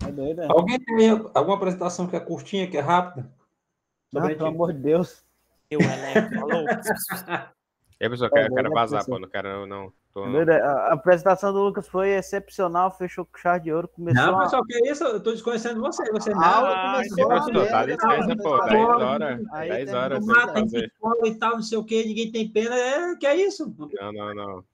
[SPEAKER 2] É doido, é?
[SPEAKER 1] Alguém tem alguma apresentação que é curtinha, que é rápida?
[SPEAKER 2] Ah, pelo amor de Deus.
[SPEAKER 5] Eu falou.
[SPEAKER 7] E aí, pessoal, quero vazar, pô. Não quero, não.
[SPEAKER 2] A apresentação do Lucas foi excepcional, fechou com chave de ouro, começou...
[SPEAKER 1] Não, pessoal, que é isso? Eu tô desconhecendo você não.
[SPEAKER 7] Dá licença, pô. 10 horas. 10 horas sem fazer.
[SPEAKER 1] E tal, não sei o que, ninguém tem pena. Que é isso?
[SPEAKER 7] Não.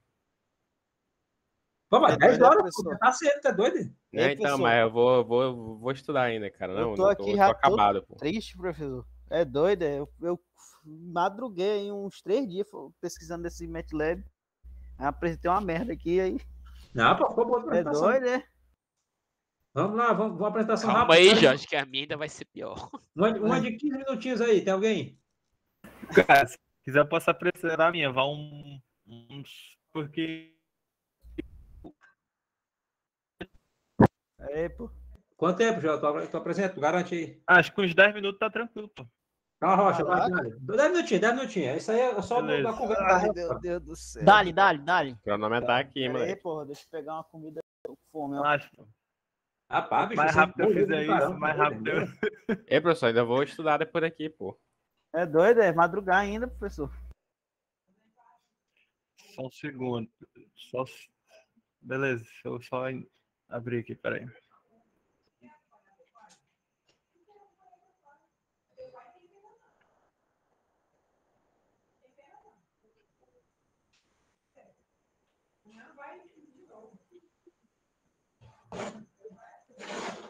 [SPEAKER 1] Pô, mas 10 horas, pô, tá cedo, tá doido?
[SPEAKER 7] Então, mas eu vou estudar ainda, cara. Não,
[SPEAKER 2] eu tô aqui já
[SPEAKER 7] acabado, pô.
[SPEAKER 2] Triste, professor. É doido, eu madruguei uns 3 dias pesquisando desse MATLAB. Apresentei uma merda aqui aí.
[SPEAKER 1] Não, pô, ficou boa a apresentação.
[SPEAKER 2] É doido, né?
[SPEAKER 1] Vamos lá, vamos uma apresentação
[SPEAKER 8] rápida.
[SPEAKER 1] Calma
[SPEAKER 8] aí, Jorge, que a minha ainda vai ser pior.
[SPEAKER 1] Uma de 15 minutinhos aí, tem alguém?
[SPEAKER 9] Cara, se quiser eu posso apresentar a minha, vai uns... Porque...
[SPEAKER 2] Aí, pô.
[SPEAKER 1] Quanto tempo, já? Tu apresenta, tu garante aí.
[SPEAKER 9] Acho que uns 10 minutos tá tranquilo, pô.
[SPEAKER 1] Calma, Rocha,
[SPEAKER 2] Caraca.
[SPEAKER 1] vai, 10 minutinhos. Isso aí é só
[SPEAKER 9] Beleza.
[SPEAKER 1] da conversa.
[SPEAKER 2] Ai, meu Deus do céu.
[SPEAKER 3] Dale.
[SPEAKER 7] Cronometrar aqui,
[SPEAKER 2] Pera aí,
[SPEAKER 7] moleque.
[SPEAKER 2] porra, deixa eu pegar uma comida com fome. ó.
[SPEAKER 9] Acho, pô.
[SPEAKER 1] Rapaz, bicho,
[SPEAKER 9] Mais
[SPEAKER 1] você é
[SPEAKER 9] rápido eu
[SPEAKER 1] doido
[SPEAKER 9] fizer
[SPEAKER 1] do
[SPEAKER 9] isso,
[SPEAKER 1] caramba,
[SPEAKER 9] mais
[SPEAKER 1] doido,
[SPEAKER 9] rápido eu...
[SPEAKER 1] doido.
[SPEAKER 7] Ei, professor, ainda vou estudar depois daqui, pô.
[SPEAKER 2] É doido, é madrugar ainda, professor.
[SPEAKER 9] Só um segundo. Beleza, deixa eu só abrir aqui, peraí.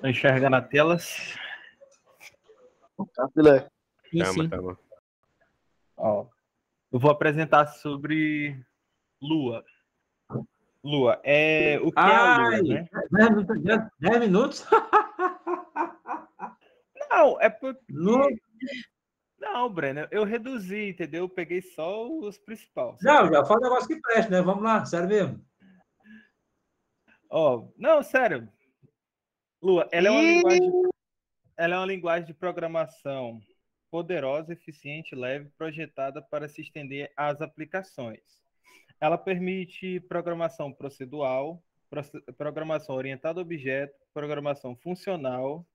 [SPEAKER 9] Tô enxergando a telas.
[SPEAKER 2] Tá, filé.
[SPEAKER 3] Sim.
[SPEAKER 7] Tamo.
[SPEAKER 9] Ó, eu vou apresentar sobre Lua. Lua, o que é a Lua, né?
[SPEAKER 1] 10 minutos?
[SPEAKER 9] Não, é porque...
[SPEAKER 1] Não.
[SPEAKER 9] Não, Breno, eu reduzi, entendeu? Eu peguei só os principais.
[SPEAKER 1] Não, já fala um negócio que preste, né? Vamos lá, sério mesmo.
[SPEAKER 9] Ó, não, sério. Lua, ela é uma linguagem de programação poderosa, eficiente, leve, projetada para se estender às aplicações. Ela permite programação procedural, programação orientada a objeto, programação funcional,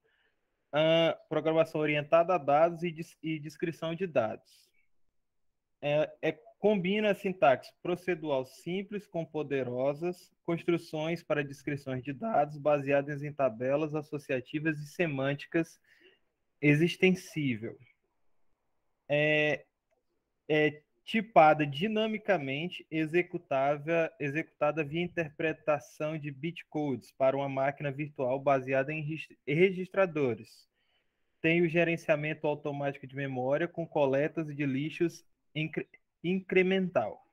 [SPEAKER 9] programação orientada a dados e descrição de dados. Combina a sintaxe procedural simples com poderosas construções para descrições de dados baseadas em tabelas associativas e semânticas extensível. É tipada dinamicamente, executada via interpretação de bitcodes para uma máquina virtual baseada em registradores. Tem o gerenciamento automático de memória com coletas de lixos incremental.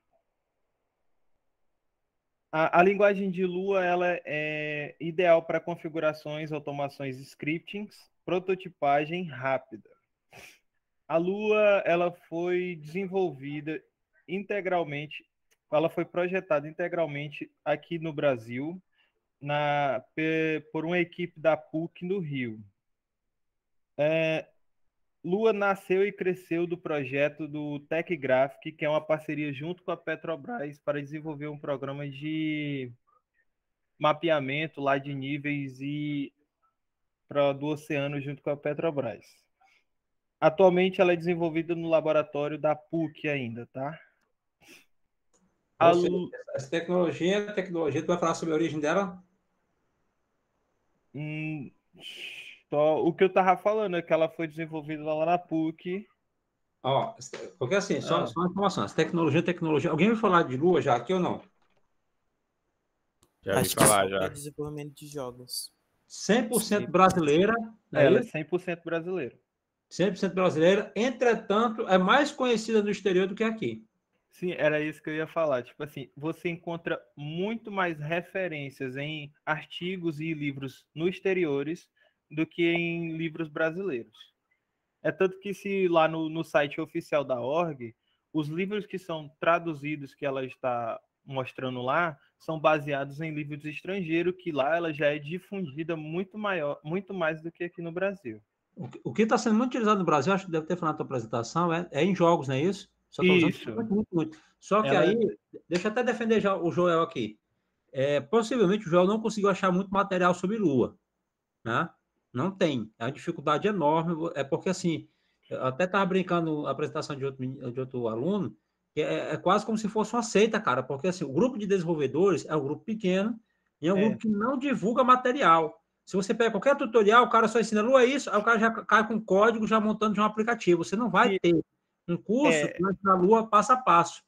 [SPEAKER 9] A linguagem de Lua ela é ideal para configurações, automações, scriptings, prototipagem rápida. A Lua ela foi desenvolvida integralmente, ela foi projetada integralmente aqui no Brasil por uma equipe da PUC no Rio. Lua nasceu e cresceu do projeto do TechGraphic, que é uma parceria junto com a Petrobras para desenvolver um programa de mapeamento lá de níveis do oceano junto com a Petrobras. Atualmente ela é desenvolvida no laboratório da PUC ainda, tá?
[SPEAKER 1] Essa tecnologia, tu vai falar sobre a origem dela?
[SPEAKER 9] Só o que eu tava falando é que ela foi desenvolvida lá na PUC.
[SPEAKER 1] Ó, porque assim, só uma informação, essa tecnologia. Alguém vai falar de Lua já aqui ou não?
[SPEAKER 7] Já
[SPEAKER 5] Acho
[SPEAKER 7] vi falar,
[SPEAKER 5] que
[SPEAKER 7] já.
[SPEAKER 5] é desenvolvimento de jogos.
[SPEAKER 1] 100% brasileira.
[SPEAKER 9] Ela é 100% brasileira.
[SPEAKER 1] 100% brasileira, entretanto, é mais conhecida no exterior do que aqui.
[SPEAKER 9] Sim, era isso que eu ia falar. Tipo assim, você encontra muito mais referências em artigos e livros no exteriores do que em livros brasileiros. É tanto que se lá no site oficial da org, os livros que são traduzidos, que ela está mostrando lá, são baseados em livros estrangeiros, que lá ela já é difundida muito mais do que aqui no Brasil.
[SPEAKER 1] O que está sendo muito utilizado no Brasil, acho que deve ter falado na tua apresentação, é em jogos, não é isso? Só que
[SPEAKER 9] isso.
[SPEAKER 1] Muito. Só que aí, deixa eu até defender já o Joel aqui. Possivelmente o Joel não conseguiu achar muito material sobre Lua, né? Não tem. É uma dificuldade enorme, porque assim, eu até estava brincando na apresentação de outro aluno, que é quase como se fosse uma seita, cara, porque assim, o grupo de desenvolvedores é um grupo pequeno e é um grupo que não divulga material. Se você pega qualquer tutorial, o cara só ensina Lua isso, aí o cara já cai com código já montando de um aplicativo. Você não vai ter um curso que vai ensinar Lua passo a passo.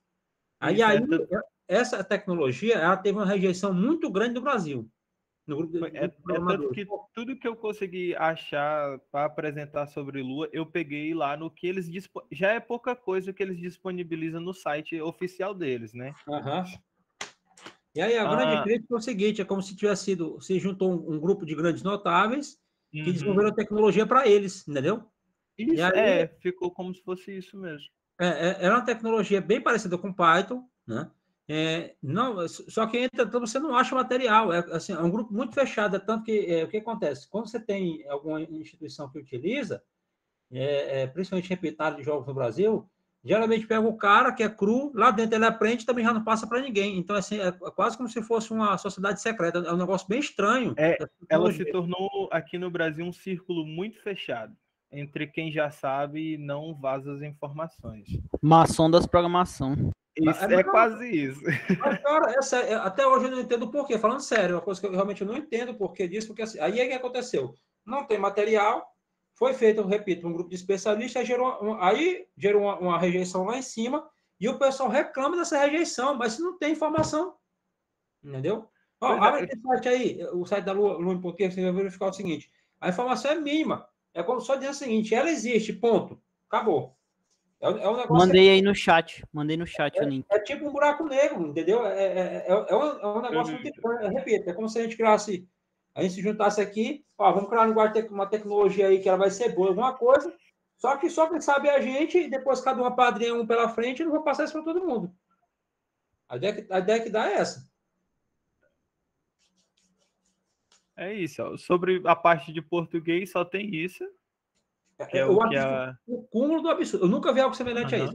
[SPEAKER 1] Aí, essa tecnologia ela teve uma rejeição muito grande no Brasil.
[SPEAKER 9] Tanto que tudo que eu consegui achar para apresentar sobre Lua, eu peguei lá no que eles já é pouca coisa que eles disponibilizam no site oficial deles, né?
[SPEAKER 1] E aí a grande crítica é o seguinte, é como se se juntou um grupo de grandes notáveis que desenvolveram tecnologia para eles, entendeu?
[SPEAKER 9] Isso, e aí, ficou como se fosse isso mesmo.
[SPEAKER 1] Era uma tecnologia bem parecida com Python, né? Não, só que então você não acha material. Assim, é um grupo muito fechado, tanto que o que acontece? Quando você tem alguma instituição que utiliza, principalmente repitado de jogos no Brasil, geralmente pega o cara que é cru, lá dentro ele aprende, também já não passa para ninguém. Então, assim, é quase como se fosse uma sociedade secreta. É um negócio bem estranho.
[SPEAKER 9] Ela se tornou aqui no Brasil um círculo muito fechado entre quem já sabe e não vaza as informações.
[SPEAKER 3] Maçom das programação.
[SPEAKER 9] Isso, quase isso.
[SPEAKER 1] Mas, cara, até hoje eu não entendo o porquê. Falando sério, uma coisa que eu realmente não entendo o porquê disso, porque assim, aí é que aconteceu. Não tem material, foi feito, eu repito, um grupo de especialistas, aí gerou uma rejeição lá em cima, e o pessoal reclama dessa rejeição, mas se não tem informação, entendeu? Abre esse site aí, o site da Lua em Português, você vai verificar o seguinte, a informação é mínima, é como só dizer o seguinte, ela existe, ponto, acabou. Um negócio
[SPEAKER 3] mandei aí no chat, o link.
[SPEAKER 1] É tipo um buraco negro, entendeu? É um negócio muito estranho. Eu repito, é como se a gente se juntasse aqui, vamos criar uma tecnologia aí que ela vai ser boa, alguma coisa, só que só quem sabe é a gente, e depois cada um apadrinha um pela frente, e não vou passar isso para todo mundo. A ideia que dá é essa.
[SPEAKER 9] É isso. Ó. Sobre a parte de português, só tem isso.
[SPEAKER 1] O cúmulo do absurdo. Eu nunca vi algo semelhante a isso.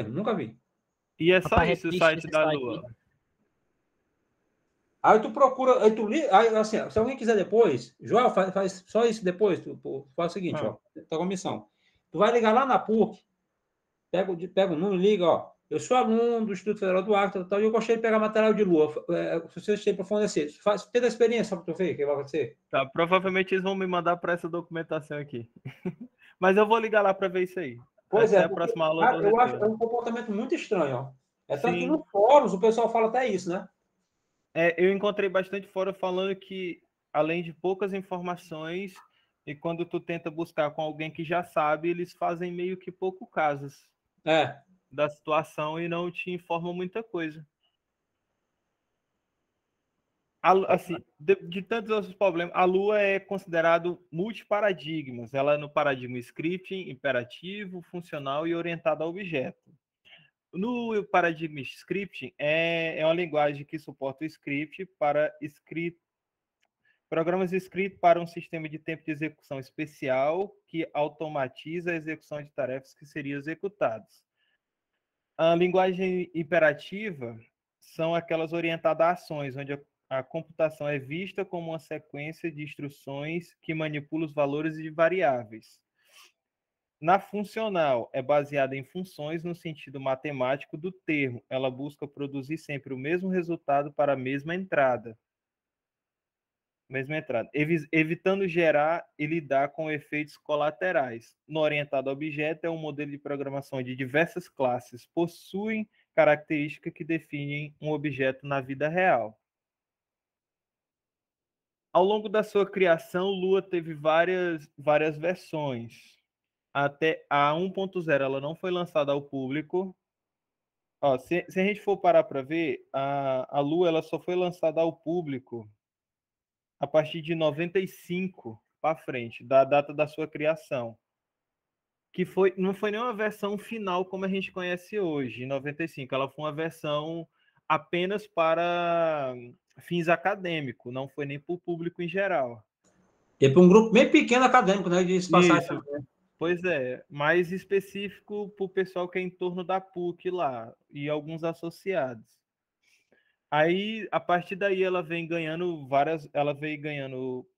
[SPEAKER 1] Nunca vi.
[SPEAKER 9] E é só isso, o site da Lua.
[SPEAKER 1] Aí tu procura, aí assim, se alguém quiser depois, João, faz só isso depois, tu faz o seguinte, ó, tá com a missão. Tu vai ligar lá na PUC, pega o número, liga, ó, eu sou aluno do Instituto Federal do Acre, e eu gostaria de pegar material de Lua, se vocês têm para fornecer, tem da experiência para tu ver o que vai acontecer.
[SPEAKER 9] Tá, provavelmente eles vão me mandar para essa documentação aqui. Mas eu vou ligar lá para ver isso aí.
[SPEAKER 1] Pois
[SPEAKER 9] a próxima aula
[SPEAKER 1] eu acho um comportamento muito estranho, ó. Tanto que nos fóruns o pessoal fala até isso, né?
[SPEAKER 9] Eu encontrei bastante fora falando que, além de poucas informações, e quando tu tenta buscar com alguém que já sabe, eles fazem meio que pouco casos da situação e não te informam muita coisa. Assim, de tantos outros problemas, a Lua é considerado multiparadigmas. Ela é no paradigma scripting, imperativo, funcional e orientado a objeto. No paradigma scripting, é uma linguagem que suporta o script para programas escritos para um sistema de tempo de execução especial que automatiza a execução de tarefas que seriam executadas. A linguagem imperativa são aquelas orientadas a ações, onde a computação é vista como uma sequência de instruções que manipula os valores de variáveis. Na funcional, é baseada em funções no sentido matemático do termo. Ela busca produzir sempre o mesmo resultado para a mesma entrada. Evitando gerar e lidar com efeitos colaterais. No orientado a objeto, é um modelo de programação de diversas classes, possuem características que definem um objeto na vida real. Ao longo da sua criação, Lua teve várias versões. Até a 1.0 ela não foi lançada ao público. Ó, se a gente for parar para ver, a Lua ela só foi lançada ao público a partir de 95 para frente, da data da sua criação. Que não foi nenhuma versão final como a gente conhece hoje, em 95. Ela foi uma versão apenas para fins acadêmicos, não foi nem para o público em geral.
[SPEAKER 1] E para um grupo bem pequeno acadêmico, né? De
[SPEAKER 9] passagem. Pois é, mais específico para o pessoal que é em torno da PUC lá, e alguns associados. Aí, a partir daí, ela veio ganhando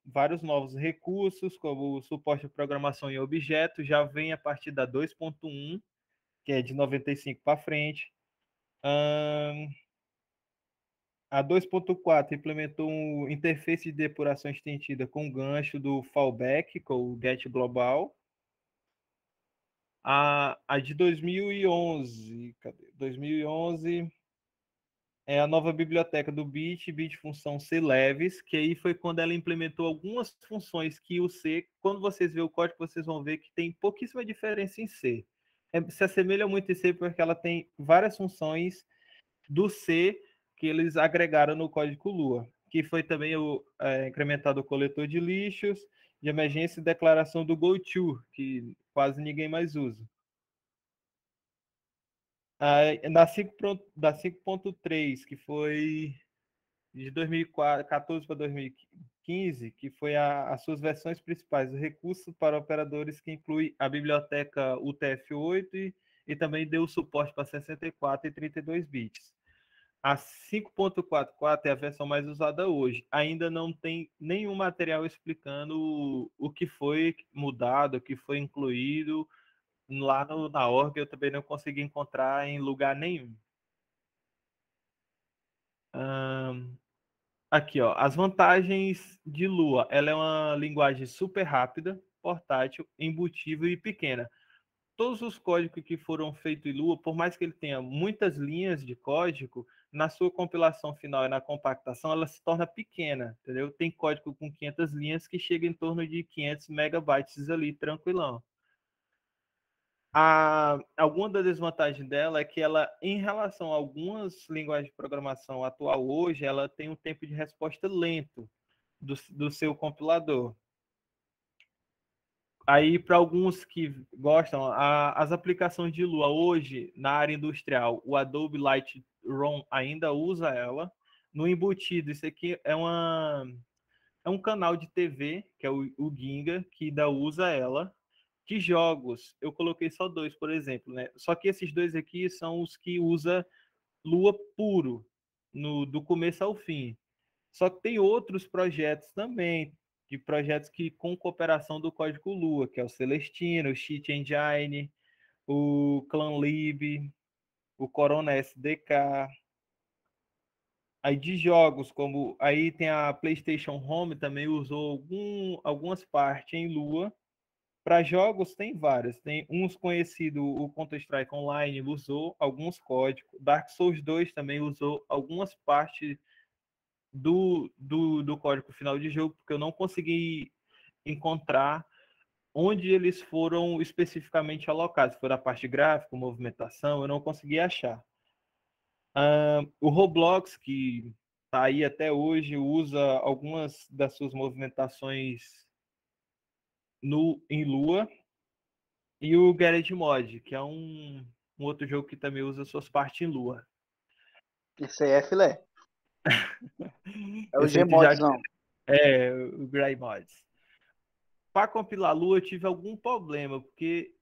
[SPEAKER 9] vários novos recursos, como o suporte à programação em objetos, já vem a partir da 2.1, que é de 95 para frente. A 2.4 implementou um interface de depuração estendida com gancho do fallback, com o get global. A de 2011, 2011 é a nova biblioteca do Bit função C leves, que aí foi quando ela implementou algumas funções que o C, quando vocês verem o código, vocês vão ver que tem pouquíssima diferença em C. Se assemelha muito em C porque ela tem várias funções do C que eles agregaram no código Lua, que foi também incrementado o coletor de lixos, de emergência e declaração do GoTo, que quase ninguém mais usa. Da 5.3, que foi de 2014 para 2015, que foi as suas versões principais, o recurso para operadores que inclui a biblioteca UTF-8 e também deu suporte para 64 e 32 bits. A 5.44 é a versão mais usada hoje. Ainda não tem nenhum material explicando o que foi mudado, o que foi incluído lá na org. Eu também não consegui encontrar em lugar nenhum. Aqui, ó, as vantagens de Lua. Ela é uma linguagem super rápida, portátil, embutível e pequena. Todos os códigos que foram feitos em Lua, por mais que ele tenha muitas linhas de código, na sua compilação final e na compactação, ela se torna pequena, entendeu? Tem código com 500 linhas que chega em torno de 500 megabytes ali, tranquilão. Alguma da desvantagem dela é que ela, em relação a algumas linguagens de programação atual hoje, ela tem um tempo de resposta lento do seu compilador. Aí, para alguns que gostam, as aplicações de Lua hoje, na área industrial, o Adobe Lightroom ainda usa ela. No embutido, isso aqui é um canal de TV, que é o Ginga, que ainda usa ela. De jogos, eu coloquei só 2, por exemplo, né? Só que esses 2 aqui são os que usa Lua puro, do começo ao fim. Só que tem outros projetos também, de projetos que com cooperação do código Lua, que é o Celestino, o Cheat Engine, o ClanLib, o Corona SDK. Aí de jogos, como aí tem a PlayStation Home, também usou algumas partes em Lua. Para jogos tem vários, tem uns conhecidos, o Counter-Strike Online usou alguns códigos, Dark Souls 2 também usou algumas partes do código final de jogo, porque eu não consegui encontrar onde eles foram especificamente alocados, se for a parte gráfica, movimentação, eu não consegui achar. O Roblox, que está aí até hoje, usa algumas das suas movimentações em Lua, e o Garage Mod, que é um outro jogo que também usa suas partes em Lua.
[SPEAKER 2] Esse aí é filé. É o
[SPEAKER 9] Esse aí tu
[SPEAKER 2] Gmodzão.
[SPEAKER 9] o Grey Mods. Para compilar Lua, eu tive algum problema, porque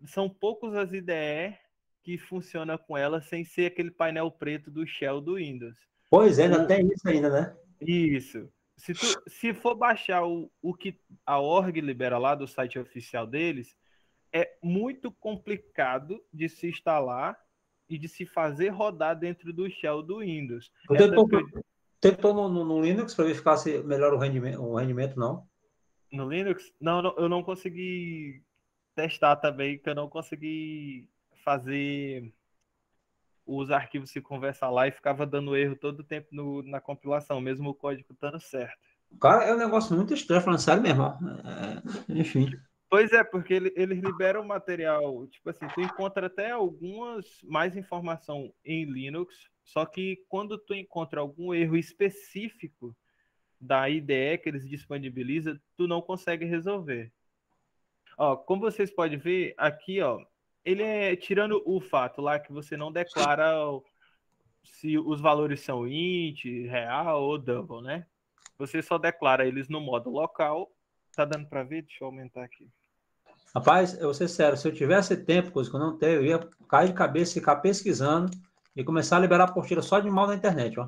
[SPEAKER 9] são poucos as IDE que funcionam com ela sem ser aquele painel preto do Shell do Windows.
[SPEAKER 1] Pois é, ainda tem isso ainda, né?
[SPEAKER 9] Isso. Se for baixar o que a org libera lá do site oficial deles, é muito complicado de se instalar e de se fazer rodar dentro do shell do Windows.
[SPEAKER 1] Tentou no Linux para verificar se melhora o rendimento, não?
[SPEAKER 9] No Linux? Não, eu não consegui testar também, que eu não consegui fazer os arquivos se conversar lá e ficava dando erro todo o tempo na compilação, mesmo o código estando certo.
[SPEAKER 1] Cara, é um negócio muito estranho, falando sério mesmo. Enfim.
[SPEAKER 9] Pois é, porque eles liberam material, tipo assim, tu encontra até algumas mais informação em Linux, só que quando tu encontra algum erro específico da IDE que eles disponibilizam, tu não consegue resolver. Ó, como vocês podem ver, aqui, ó, ele é, tirando o fato lá que você não declara se os valores são int, real ou double, né? Você só declara eles no modo local. Tá dando para ver? Deixa eu aumentar aqui.
[SPEAKER 1] Rapaz, eu vou ser sério, se eu tivesse tempo, coisa que eu não tenho, eu ia cair de cabeça, ficar pesquisando e começar a liberar apostila só de mal na internet, ó.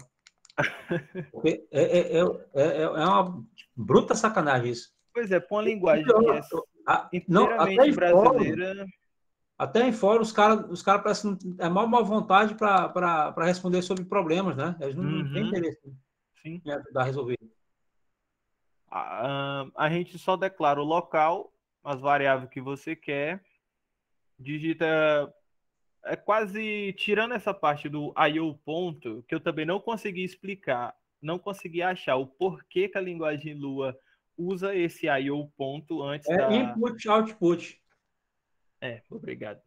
[SPEAKER 1] Porque é uma bruta sacanagem isso.
[SPEAKER 9] Pois é, com a linguagem que é inteiramente brasileira...
[SPEAKER 1] Até em fórum, os caras parecem é má vontade para responder sobre problemas, né? Eles não têm interesse em ajudar a resolver.
[SPEAKER 9] A gente só declara o local, as variáveis que você quer, digita... É quase tirando essa parte do IO ponto, que eu também não consegui explicar, não consegui achar o porquê que a linguagem Lua usa esse IO ponto antes da...
[SPEAKER 1] Input, output.
[SPEAKER 9] Obrigado.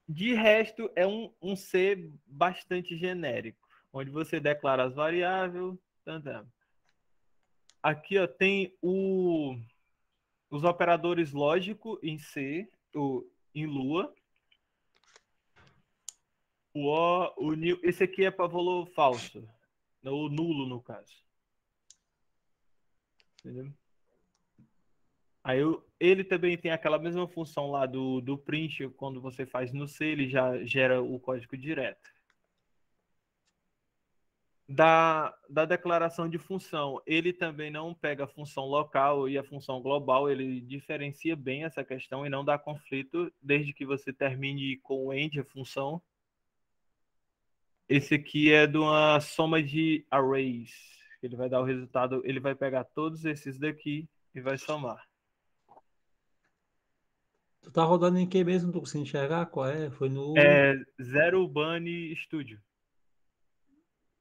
[SPEAKER 9] De resto, é um C bastante genérico, onde você declara as variáveis. Aqui ó, tem os operadores lógicos em C, em Lua. O O, o nil, esse aqui é para valor falso. O nulo, no caso. Entendeu? Aí ele também tem aquela mesma função lá do print, quando você faz no C, ele já gera o código direto. Da declaração de função, ele também não pega a função local e a função global, ele diferencia bem essa questão e não dá conflito, desde que você termine com o end, a função. Esse aqui é de uma soma de arrays. Ele vai dar o resultado, ele vai pegar todos esses daqui e vai somar.
[SPEAKER 1] Tu tá rodando em que mesmo? Não tô conseguindo enxergar qual é? Foi no...
[SPEAKER 9] Zero Bunny Studio.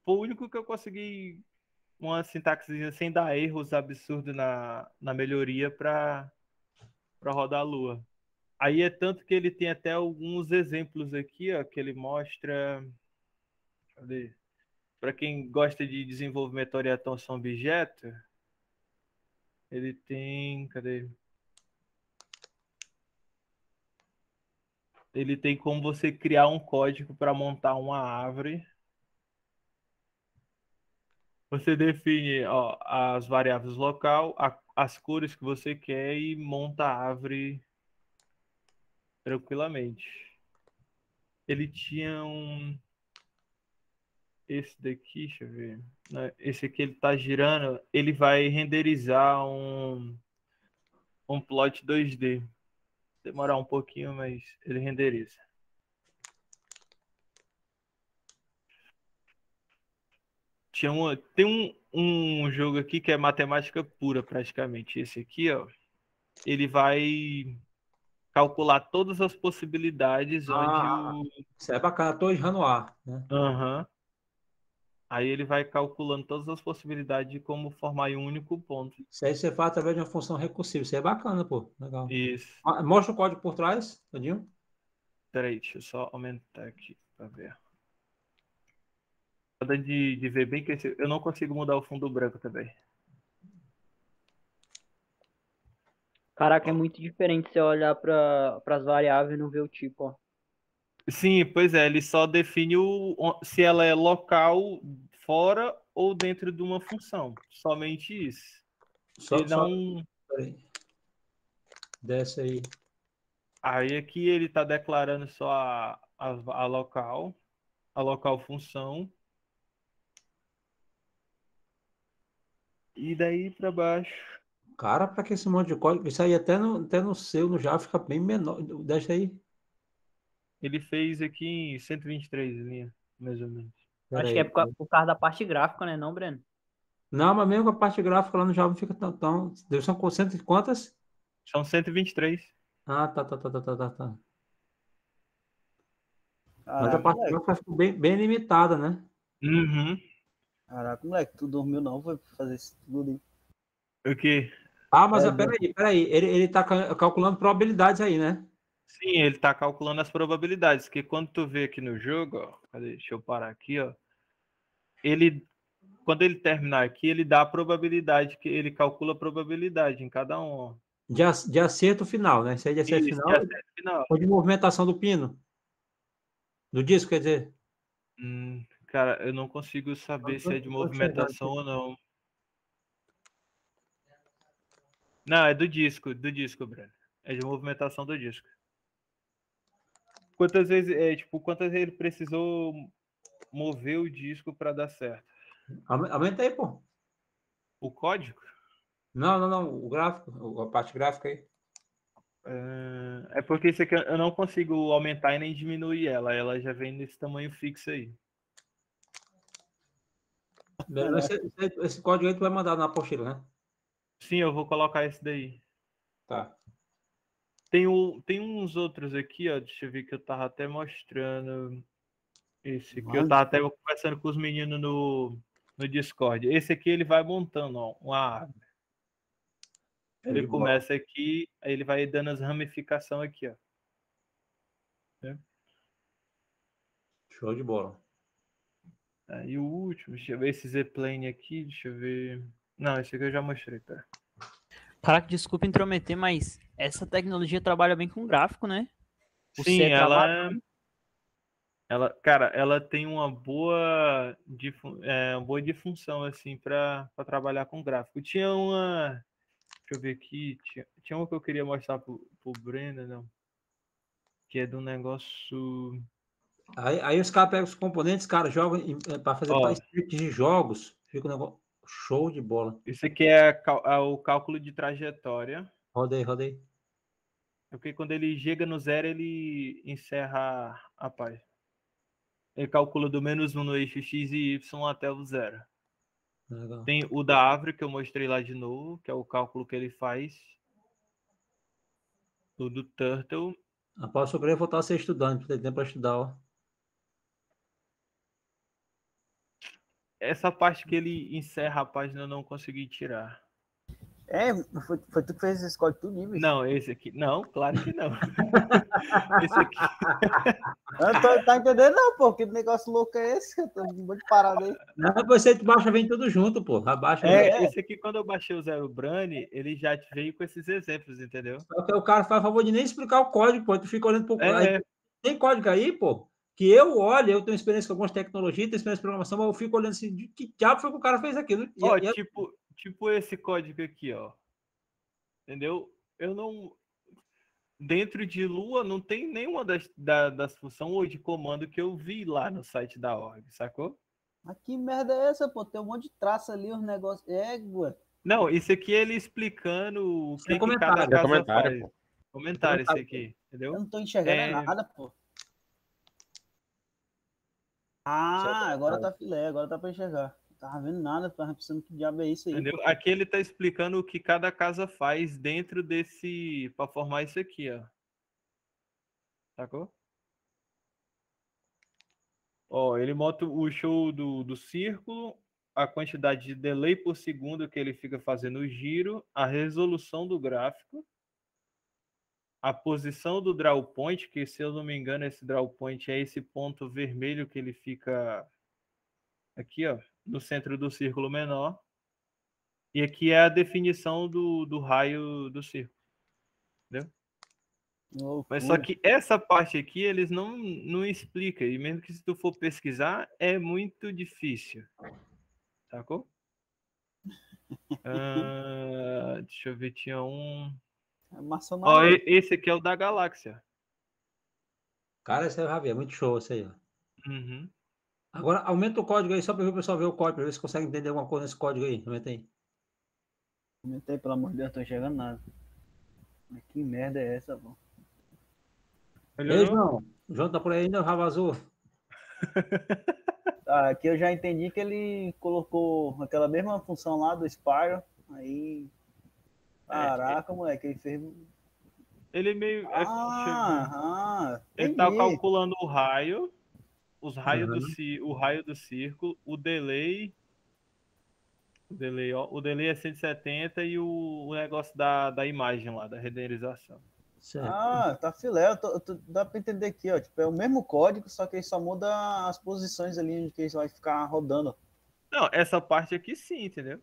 [SPEAKER 9] Foi o único que eu consegui uma sintaxezinha sem dar erros absurdos na melhoria para rodar a Lua. Aí é tanto que ele tem até alguns exemplos aqui, ó, que ele mostra. Cadê? Para quem gosta de desenvolvimento orientação objeto, ele tem. Cadê? Ele tem como você criar um código para montar uma árvore. Você define, ó, as variáveis local, as cores que você quer e monta a árvore tranquilamente. Ele tinha um... Esse daqui, deixa eu ver. Esse aqui ele tá girando, ele vai renderizar um plot 2D. Demorar um pouquinho, mas ele renderiza. Tem um jogo aqui que é matemática pura, praticamente. Esse aqui, ó, ele vai calcular todas as possibilidades onde
[SPEAKER 1] Isso é bacana, Torre Ranoir, né?
[SPEAKER 9] Aham. Aí ele vai calculando todas as possibilidades de como formar em um único ponto.
[SPEAKER 1] Isso aí você faz através de uma função recursiva. Isso aí é bacana, pô. Legal.
[SPEAKER 9] Isso.
[SPEAKER 1] Mostra o código por trás, Tadinho.
[SPEAKER 9] Peraí, deixa eu só aumentar aqui para ver. Tá dando de ver bem que eu não consigo mudar o fundo branco também.
[SPEAKER 3] Caraca, é muito diferente você olhar para as variáveis e não ver o tipo, ó.
[SPEAKER 9] Sim, pois é, ele só define se ela é local, fora ou dentro de uma função. Somente isso. Ele não...
[SPEAKER 1] Peraí. Desce aí.
[SPEAKER 9] Aí aqui ele está declarando só a local função. E daí para baixo.
[SPEAKER 1] Cara, para que esse monte de código? Isso aí até no seu, no Java, fica bem menor. Deixa aí.
[SPEAKER 9] Ele fez aqui em 123 linhas, mais ou menos.
[SPEAKER 3] Acho que é por causa da parte gráfica, né, não, Breno?
[SPEAKER 1] Não, mas mesmo com a parte gráfica lá no Java não fica tão... São quantas?
[SPEAKER 9] São 123.
[SPEAKER 1] Ah, tá. Mas a
[SPEAKER 2] Caraca,
[SPEAKER 1] parte
[SPEAKER 2] moleque.
[SPEAKER 1] gráfica ficou bem limitada, né?
[SPEAKER 9] Uhum.
[SPEAKER 2] Caraca, moleque, tu dormiu não, foi fazer isso tudo aí.
[SPEAKER 9] O quê?
[SPEAKER 1] Ah, mas peraí. Ele tá calculando probabilidades aí, né?
[SPEAKER 9] Sim, ele tá calculando as probabilidades, que quando tu vê aqui no jogo, ó, deixa eu parar aqui, ó. Quando ele terminar aqui, ele dá a probabilidade, que ele calcula a probabilidade em cada um, ó.
[SPEAKER 1] De acerto final, né? Isso aí de acerto final.
[SPEAKER 9] De acerto final.
[SPEAKER 1] Ou de movimentação do pino. Do disco, quer dizer?
[SPEAKER 9] Cara, eu não consigo saber se é de movimentação ou não. Não, é do disco, Breno. É de movimentação do disco. Quantas vezes ele precisou mover o disco para dar certo?
[SPEAKER 1] Aumenta aí, pô.
[SPEAKER 9] O código?
[SPEAKER 1] Não. O gráfico, a parte gráfica aí.
[SPEAKER 9] É porque isso aqui eu não consigo aumentar e nem diminuir ela. Ela já vem nesse tamanho fixo aí.
[SPEAKER 1] Esse código aí tu vai mandar na apostila, né?
[SPEAKER 9] Sim, eu vou colocar esse daí.
[SPEAKER 1] Tá.
[SPEAKER 9] Tem uns outros aqui, ó. Deixa eu ver que eu tava até mostrando. Esse aqui eu tava até conversando com os meninos no Discord. Esse aqui ele vai montando, ó, uma árvore. Ele começa aqui, aí ele vai dando as ramificações aqui, ó.
[SPEAKER 1] Show de bola.
[SPEAKER 9] E o último, deixa eu ver esse Z-Plane aqui, deixa eu ver. Não, esse aqui eu já mostrei, tá?
[SPEAKER 3] Caraca, desculpa intrometer, mas essa tecnologia trabalha bem com gráfico, né?
[SPEAKER 9] Sim, Ela tem uma boa de função assim para trabalhar com gráfico. Tinha uma, deixa eu ver aqui, tinha uma que eu queria mostrar pro Breno, não, que é do negócio.
[SPEAKER 1] Aí os caras pegam os componentes, cara, jogam para fazer script de jogos, fica um negócio show de bola.
[SPEAKER 9] Isso aqui é o cálculo de trajetória.
[SPEAKER 1] Rodei.
[SPEAKER 9] Porque quando ele chega no zero, ele encerra a página. Ele calcula do -1 no eixo X e Y até o zero.
[SPEAKER 1] Legal.
[SPEAKER 9] Tem o da árvore, que eu mostrei lá de novo, que é o cálculo que ele faz. O do Turtle.
[SPEAKER 1] Após sobre voltar a ser estudante, ter tempo para estudar, ó.
[SPEAKER 9] Essa parte que ele encerra a página eu não consegui tirar.
[SPEAKER 2] Foi tu que fez esse código tudo, bicho?
[SPEAKER 9] Não, esse aqui. Não, claro que não. Esse aqui.
[SPEAKER 2] Tá entendendo, não, pô? Que negócio louco é esse? Eu tô de um monte de parada aí.
[SPEAKER 1] Não, você baixa, vem tudo junto, pô. Abaixa.
[SPEAKER 9] Esse aqui, quando eu baixei o Zero Brani, ele já veio com esses exemplos, entendeu?
[SPEAKER 1] Só que o cara faz favor de nem explicar o código, pô. Tu fica olhando pro código. Tem código aí, pô, que eu olho, eu tenho experiência com algumas tecnologias, tenho experiência em programação, mas eu fico olhando assim, de que diabo foi que o cara fez aquilo?
[SPEAKER 9] Tipo esse código aqui, ó. Entendeu? Eu não... Dentro de Lua não tem nenhuma das funções ou de comando que eu vi lá no site da org, sacou?
[SPEAKER 2] Mas que merda é essa, pô? Tem um monte de traço ali, uns negócios. Égua.
[SPEAKER 9] Não, isso aqui é ele explicando o que cada casa faz. Comentário esse aqui, entendeu?
[SPEAKER 2] Eu não tô enxergando nada, pô. Agora tá filé, agora tá pra enxergar. Não tava vendo nada, tava pensando que diabo é isso aí.
[SPEAKER 9] Entendeu? Aqui ele tá explicando o que cada casa faz dentro desse... pra formar isso aqui, ó. Sacou? Ó, ele mostra o show do círculo, a quantidade de delay por segundo que ele fica fazendo o giro, a resolução do gráfico, a posição do draw point, que se eu não me engano esse draw point é esse ponto vermelho que ele fica aqui, ó, no centro do círculo menor. E aqui é a definição do raio do círculo. Entendeu? Mas só que essa parte aqui eles não explicam. E mesmo que se tu for pesquisar, é muito difícil. Sacou? Deixa eu ver, tinha um... Ó, esse aqui é o da galáxia.
[SPEAKER 1] Cara, esse é o Javier, muito show esse aí, ó.
[SPEAKER 9] Uhum.
[SPEAKER 1] Agora, aumenta o código aí, só para o pessoal ver o código, para ver se consegue entender alguma coisa nesse código aí. Aumenta aí.
[SPEAKER 2] Aumentei, pelo amor de Deus, não tô enxergando nada. Mas que merda é essa, pô?
[SPEAKER 1] Ei, João. O João tá por aí ainda, já vazou?
[SPEAKER 2] Tá, aqui eu já entendi que ele colocou aquela mesma função lá do Spyro. Aí. Caraca, moleque, ele fez.
[SPEAKER 9] Ele meio. Ele tá calculando o raio, os raios o raio do círculo, o delay. O delay é 170 e o negócio da imagem lá, da renderização.
[SPEAKER 2] Certo. Tá filé. Dá pra entender aqui, ó. Tipo, é o mesmo código, só que ele só muda as posições ali onde que ele vai ficar rodando.
[SPEAKER 9] Não, essa parte aqui sim, entendeu?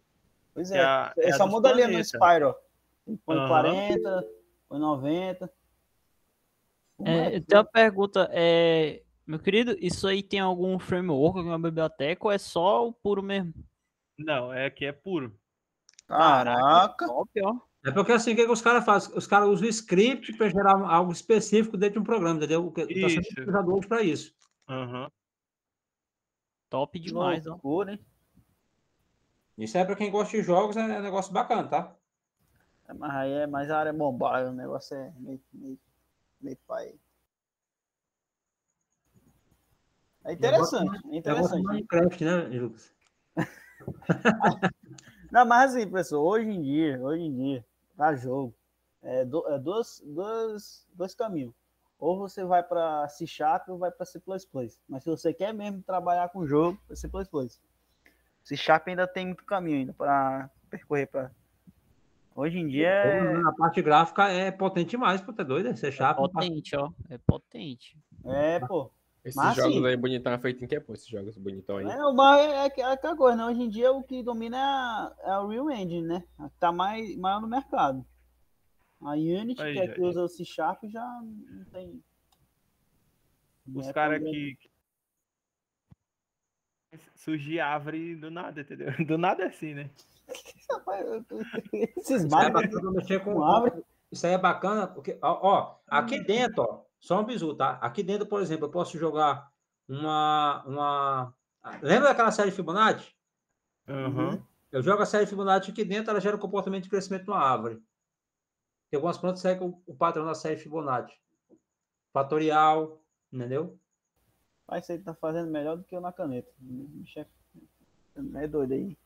[SPEAKER 2] Pois é. Ele só muda ali no Spyro. Põe 40, põe 90.
[SPEAKER 3] Eu tenho uma pergunta. Meu querido, isso aí tem algum framework, alguma biblioteca ou é só o puro mesmo?
[SPEAKER 9] Não, aqui é puro.
[SPEAKER 2] Caraca.
[SPEAKER 3] Top, ó.
[SPEAKER 1] É porque assim, o que os caras fazem? Os caras usam o script para gerar algo específico dentro de um programa, entendeu? Está sendo utilizado hoje para isso.
[SPEAKER 3] Top demais, ó.
[SPEAKER 2] Hein?
[SPEAKER 1] Isso é para quem gosta de jogos, é um negócio bacana, tá?
[SPEAKER 2] Mas aí é mais a área mobile, o negócio é meio pai. É interessante, é interessante.
[SPEAKER 1] Minecraft, né, Lucas?
[SPEAKER 2] Não, mas assim, pessoal, hoje em dia, para jogo, dois caminhos. Ou você vai para C# ou vai para C++. Mas se você quer mesmo trabalhar com jogo, é C++. C# ainda tem muito caminho ainda para percorrer para. Hoje em dia
[SPEAKER 1] a parte gráfica é potente demais, pô, tá doido? C#.
[SPEAKER 3] É potente, ó. É potente.
[SPEAKER 2] Pô.
[SPEAKER 7] Esses jogos aí bonitão é feito em que, pô? Esses jogos bonitão aí.
[SPEAKER 2] É aquela coisa, né? Hoje em dia o que domina é a Real Engine, né? Tá maior no mercado. A Unity, que usa o C# já não tem.
[SPEAKER 9] Os caras que Surgir árvore do nada, entendeu? Do nada é assim, né?
[SPEAKER 2] Esses
[SPEAKER 1] Isso aí é
[SPEAKER 2] mapas
[SPEAKER 1] bacana pra mexer
[SPEAKER 2] com árvore.
[SPEAKER 1] Isso aí é bacana, porque, ó, aqui dentro, ó, só um bizu, tá? Aqui dentro, por exemplo, eu posso jogar uma... Lembra daquela série Fibonacci?
[SPEAKER 9] Uhum.
[SPEAKER 1] Eu jogo a série Fibonacci aqui dentro, ela gera o comportamento de crescimento de uma árvore. Tem algumas plantas que seguem o padrão da série Fibonacci. Fatorial, entendeu?
[SPEAKER 2] Mas você tá fazendo melhor do que eu na caneta. Bicho é doido aí.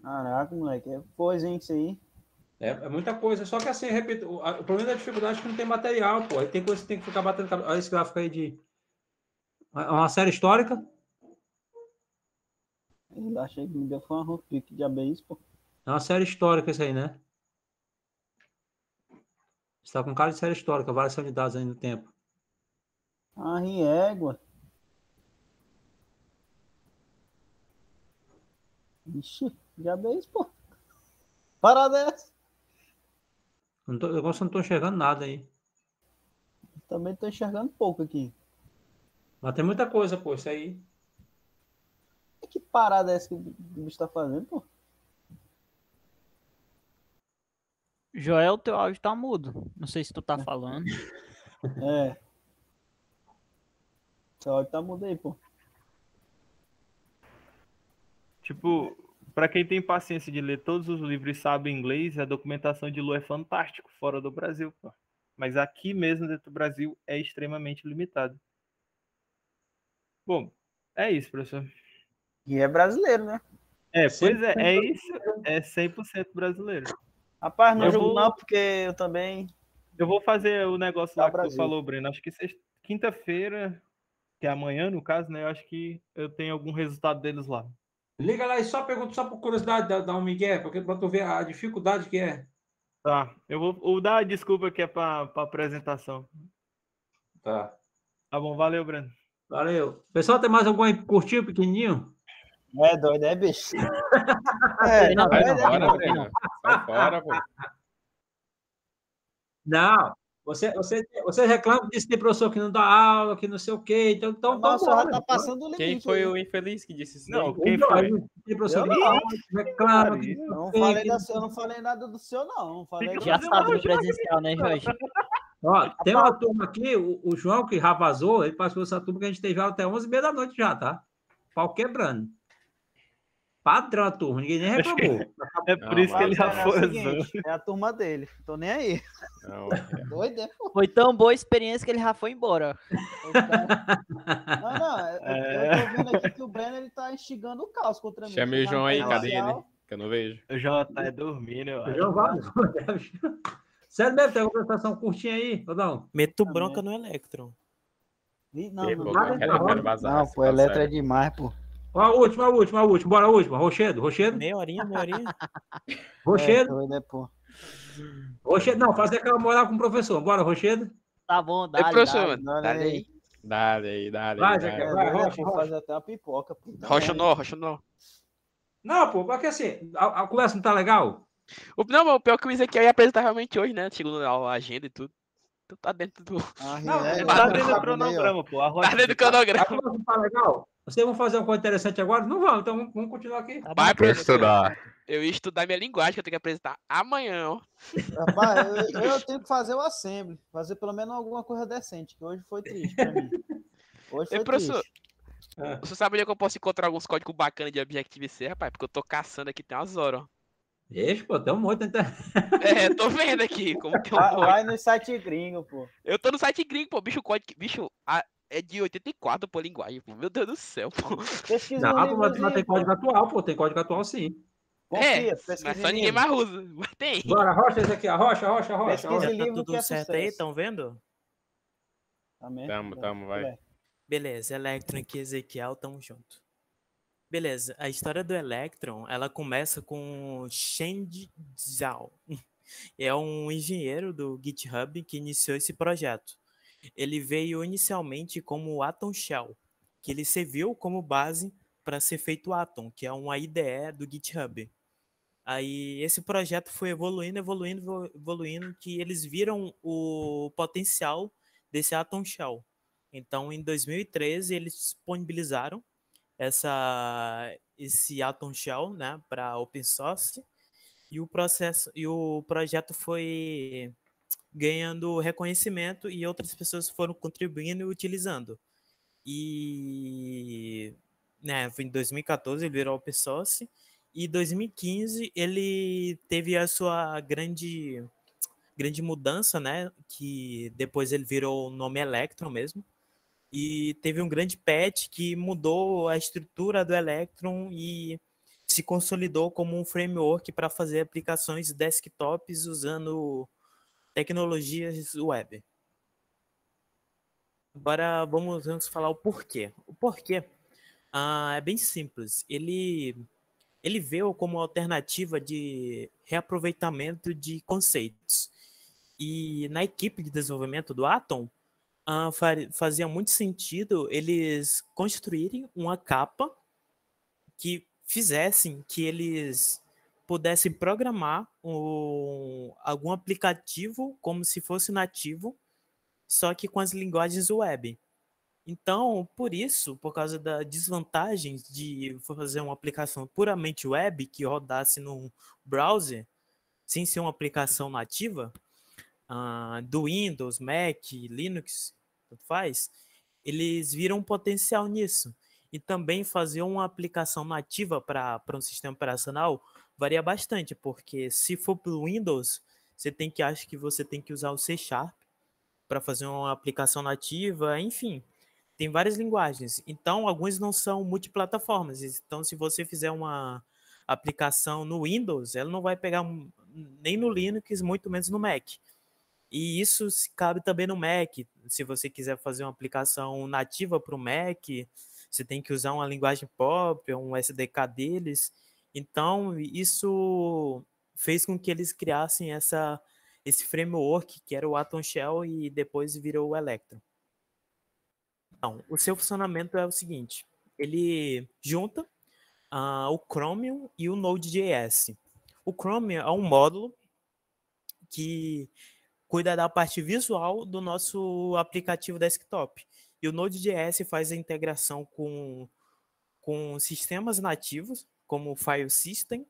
[SPEAKER 2] Caraca, moleque. É coisa, hein, isso aí.
[SPEAKER 1] É muita coisa. Só que assim, repito, o problema da dificuldade é que não tem material, pô. Aí tem coisa que tem que ficar batendo cabeça. Olha esse gráfico aí de... É uma série histórica.
[SPEAKER 2] Eu achei que me deu foi uma roupique de abelhas, pô.
[SPEAKER 1] É uma série histórica isso aí, né? Está com cara de série histórica, várias unidades aí no tempo.
[SPEAKER 2] Ah, égua. Ixi, de abelhas, pô. Parada é essa?
[SPEAKER 1] Eu não estou enxergando nada aí.
[SPEAKER 2] Também tô enxergando pouco aqui.
[SPEAKER 1] Mas tem muita coisa, pô, isso aí.
[SPEAKER 2] Que parada é essa que o bicho tá fazendo, pô?
[SPEAKER 3] Joel, teu áudio tá mudo. Não sei se tu tá falando.
[SPEAKER 2] É. Seu áudio tá mudo aí, pô.
[SPEAKER 9] Tipo, pra quem tem paciência de ler todos os livros e sabe inglês, a documentação de Lu é fantástico fora do Brasil, pô. Mas aqui mesmo dentro do Brasil é extremamente limitado. Bom, é isso, professor.
[SPEAKER 2] E é brasileiro, né?
[SPEAKER 9] Pois é isso, é 100% brasileiro.
[SPEAKER 2] Rapaz, não julgo não, porque eu também...
[SPEAKER 9] Eu vou fazer o negócio
[SPEAKER 2] Tá
[SPEAKER 9] lá que
[SPEAKER 2] Brasil.
[SPEAKER 9] tu falou, Breno. Acho que quinta-feira, que é amanhã, no caso, né? Eu acho que eu tenho algum resultado deles lá.
[SPEAKER 1] Liga lá e só pergunta, só por curiosidade, dá um migué, porque pra tu ver a dificuldade que é.
[SPEAKER 9] Tá, eu vou dar a desculpa que é pra apresentação.
[SPEAKER 1] Tá.
[SPEAKER 9] Tá bom, valeu, Breno.
[SPEAKER 1] Valeu. Pessoal, tem mais algum aí curtinho, pequenininho?
[SPEAKER 2] É doido, é bicho.
[SPEAKER 3] Não,
[SPEAKER 7] Sai
[SPEAKER 3] não,
[SPEAKER 7] fora,
[SPEAKER 3] não.
[SPEAKER 7] Breno. Sai fora, pô.
[SPEAKER 1] Não. Você reclama que tem professor que não dá aula, que não sei o quê. Então
[SPEAKER 2] Mas você já tá passando o limite.
[SPEAKER 7] Quem foi
[SPEAKER 2] aí.
[SPEAKER 7] o infeliz que disse isso?
[SPEAKER 9] Não,
[SPEAKER 7] daí?
[SPEAKER 9] quem foi?
[SPEAKER 1] Tem professor
[SPEAKER 2] Eu
[SPEAKER 1] que
[SPEAKER 2] não.
[SPEAKER 1] reclama. Que
[SPEAKER 2] Eu não
[SPEAKER 1] sei o
[SPEAKER 2] falei,
[SPEAKER 1] quê,
[SPEAKER 2] eu não falei nada do seu, não. Não falei
[SPEAKER 3] Já sabe do presencial, né, Jorge?
[SPEAKER 1] Ó, tem uma turma aqui, o João, que já vazou, ele passou essa turma que a gente teve aula até 11h30 da noite já, tá? Pau quebrando. Padrão a turma, ninguém nem reclamou.
[SPEAKER 9] É por isso que ele já foi.
[SPEAKER 2] É a turma dele. Tô nem aí.
[SPEAKER 7] Não,
[SPEAKER 2] Doido, é?
[SPEAKER 3] Foi tão boa a experiência que ele já foi embora.
[SPEAKER 2] Não, eu tô vendo aqui que o Breno ele tá instigando o caos contra mim.
[SPEAKER 7] chame o João aí, cadê ele?
[SPEAKER 2] Presencial.
[SPEAKER 7] Que eu não vejo.
[SPEAKER 9] O João tá dormindo, eu
[SPEAKER 1] O
[SPEAKER 9] acho.
[SPEAKER 1] João vazou. Sério mesmo, tem alguma prestação curtinha aí, ou não?
[SPEAKER 5] Meto bronca no Electron.
[SPEAKER 2] Não,
[SPEAKER 7] Pô,
[SPEAKER 2] não.
[SPEAKER 7] eu quero vazar.
[SPEAKER 2] Não,
[SPEAKER 7] se
[SPEAKER 2] pô,
[SPEAKER 7] fala
[SPEAKER 2] Eletro é
[SPEAKER 7] sério.
[SPEAKER 2] demais, pô.
[SPEAKER 1] Ó, a última. Bora a última. Rochedo.
[SPEAKER 5] Meia horinha.
[SPEAKER 1] Rochedo.
[SPEAKER 2] Doido, é, pô.
[SPEAKER 1] Rochedo, não, fazer aquela moral com o professor. Bora, Rochedo.
[SPEAKER 3] Tá bom,
[SPEAKER 8] Ei,
[SPEAKER 3] dá.
[SPEAKER 8] professor,
[SPEAKER 2] Dá-lhe
[SPEAKER 8] dá-lhe
[SPEAKER 2] aí.
[SPEAKER 8] aí.
[SPEAKER 7] Dale aí, dale
[SPEAKER 1] Vai,
[SPEAKER 7] aí.
[SPEAKER 1] Zeca,
[SPEAKER 7] dale.
[SPEAKER 1] vai,
[SPEAKER 2] Doido, é,
[SPEAKER 1] rocha,
[SPEAKER 2] pô,
[SPEAKER 1] rocha.
[SPEAKER 2] fazer até uma pipoca, pô.
[SPEAKER 8] Rocha não.
[SPEAKER 1] Não, pô, porque assim, a conversa não tá legal?
[SPEAKER 8] Não, mas o pior que o Ezequiel ia apresentar realmente hoje, né? Segundo a agenda e tudo. Tu tá dentro do.
[SPEAKER 1] Não,
[SPEAKER 9] Tá dentro do cronograma, pô. A
[SPEAKER 8] Tá dentro do cronograma.
[SPEAKER 1] A conversa não tá legal? Vocês vão fazer uma coisa interessante agora? Não vão, então vamos continuar aqui.
[SPEAKER 8] Vai, professor. Eu ia estudar minha linguagem que eu tenho que apresentar amanhã, ó.
[SPEAKER 2] Rapaz, eu tenho que fazer o assembly. Fazer pelo menos alguma coisa decente, que hoje foi triste pra mim. Hoje
[SPEAKER 8] Ei,
[SPEAKER 2] foi
[SPEAKER 8] professor,
[SPEAKER 2] triste.
[SPEAKER 8] você sabe onde é que eu posso encontrar alguns códigos bacanas de Objective-C, rapaz? Porque eu tô caçando aqui tem umas horas, ó.
[SPEAKER 1] Deixa, pô, tem um monte.
[SPEAKER 8] É, tô vendo aqui como tem um monte.
[SPEAKER 2] Vai no site gringo, pô.
[SPEAKER 8] Eu tô no site gringo, pô. Bicho, código. Bicho, é de 84, pô, linguagem, pô. Meu Deus do céu, pô.
[SPEAKER 2] Pesquisa
[SPEAKER 1] Não,
[SPEAKER 2] no
[SPEAKER 1] mas tem
[SPEAKER 2] livrozinho.
[SPEAKER 1] código atual, pô. Tem código atual, sim.
[SPEAKER 2] Confia,
[SPEAKER 8] Mas só ninguém mais usa. Mas tem.
[SPEAKER 1] Bora, rocha esse aqui, rocha.
[SPEAKER 2] Pesquisa
[SPEAKER 5] Tá
[SPEAKER 2] livro que
[SPEAKER 5] tudo
[SPEAKER 2] é
[SPEAKER 5] certo aí,
[SPEAKER 2] sucesso.
[SPEAKER 5] estão vendo?
[SPEAKER 7] Tamo, vai.
[SPEAKER 5] Beleza, Electron e Ezequiel, tamo junto. Beleza, a história do Electron, ela começa com Shen Zhao. É um engenheiro do GitHub que iniciou esse projeto. Ele veio inicialmente como Atom Shell, que ele serviu como base para ser feito Atom, que é uma IDE do GitHub. Aí esse projeto foi evoluindo, que eles viram o potencial desse Atom Shell. Então, em 2013, eles disponibilizaram esse Atom Shell, né, para open source, e o projeto foi ganhando reconhecimento e outras pessoas foram contribuindo e utilizando. E, né, em 2014 ele virou open source e em 2015 ele teve a sua grande mudança, né, que depois ele virou o nome Electron mesmo. E teve um grande patch que mudou a estrutura do Electron e se consolidou como um framework para fazer aplicações desktops usando tecnologias web. Agora vamos falar o porquê. O porquê é bem simples. Ele veio como alternativa de reaproveitamento de conceitos. E na equipe de desenvolvimento do Atom, fazia muito sentido eles construírem uma capa que fizessem que eles pudessem programar algum aplicativo como se fosse nativo, só que com as linguagens web. Então, por causa da desvantagem de fazer uma aplicação puramente web que rodasse no browser, sem ser uma aplicação nativa, do Windows, Mac, Linux, tanto faz, eles viram um potencial nisso. E também fazer uma aplicação nativa para um sistema operacional varia bastante, porque se for para o Windows, acho que você tem que usar o C# para fazer uma aplicação nativa, enfim, tem várias linguagens. Então, alguns não são multiplataformas. Então, se você fizer uma aplicação no Windows, ela não vai pegar nem no Linux, muito menos no Mac. E isso cabe também no Mac. Se você quiser fazer uma aplicação nativa para o Mac, você tem que usar uma linguagem própria, um SDK deles. Então, isso fez com que eles criassem esse framework, que era o Atom Shell, e depois virou o Electron. Então, o seu funcionamento é o seguinte: ele junta o Chromium e o Node.js. O Chromium é um módulo que cuida da parte visual do nosso aplicativo desktop. E o Node.js faz a integração com sistemas nativos, como o File System,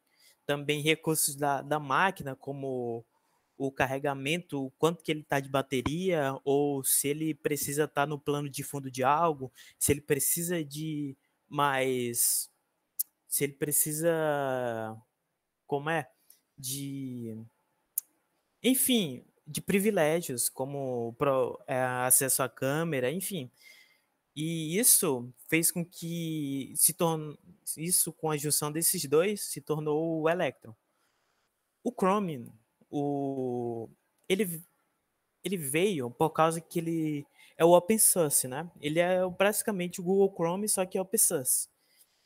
[SPEAKER 5] também recursos da máquina, como o carregamento, o quanto que ele está de bateria, ou se ele precisa estar no plano de fundo de algo, se ele precisa de mais... Se ele precisa... Enfim, de privilégios, como acesso à câmera, enfim. E isso fez com que isso, com a junção desses dois, se tornou o Electron. O Chromium, ele veio por causa que ele é o open source, né? Ele é praticamente o Google Chrome, só que é open source.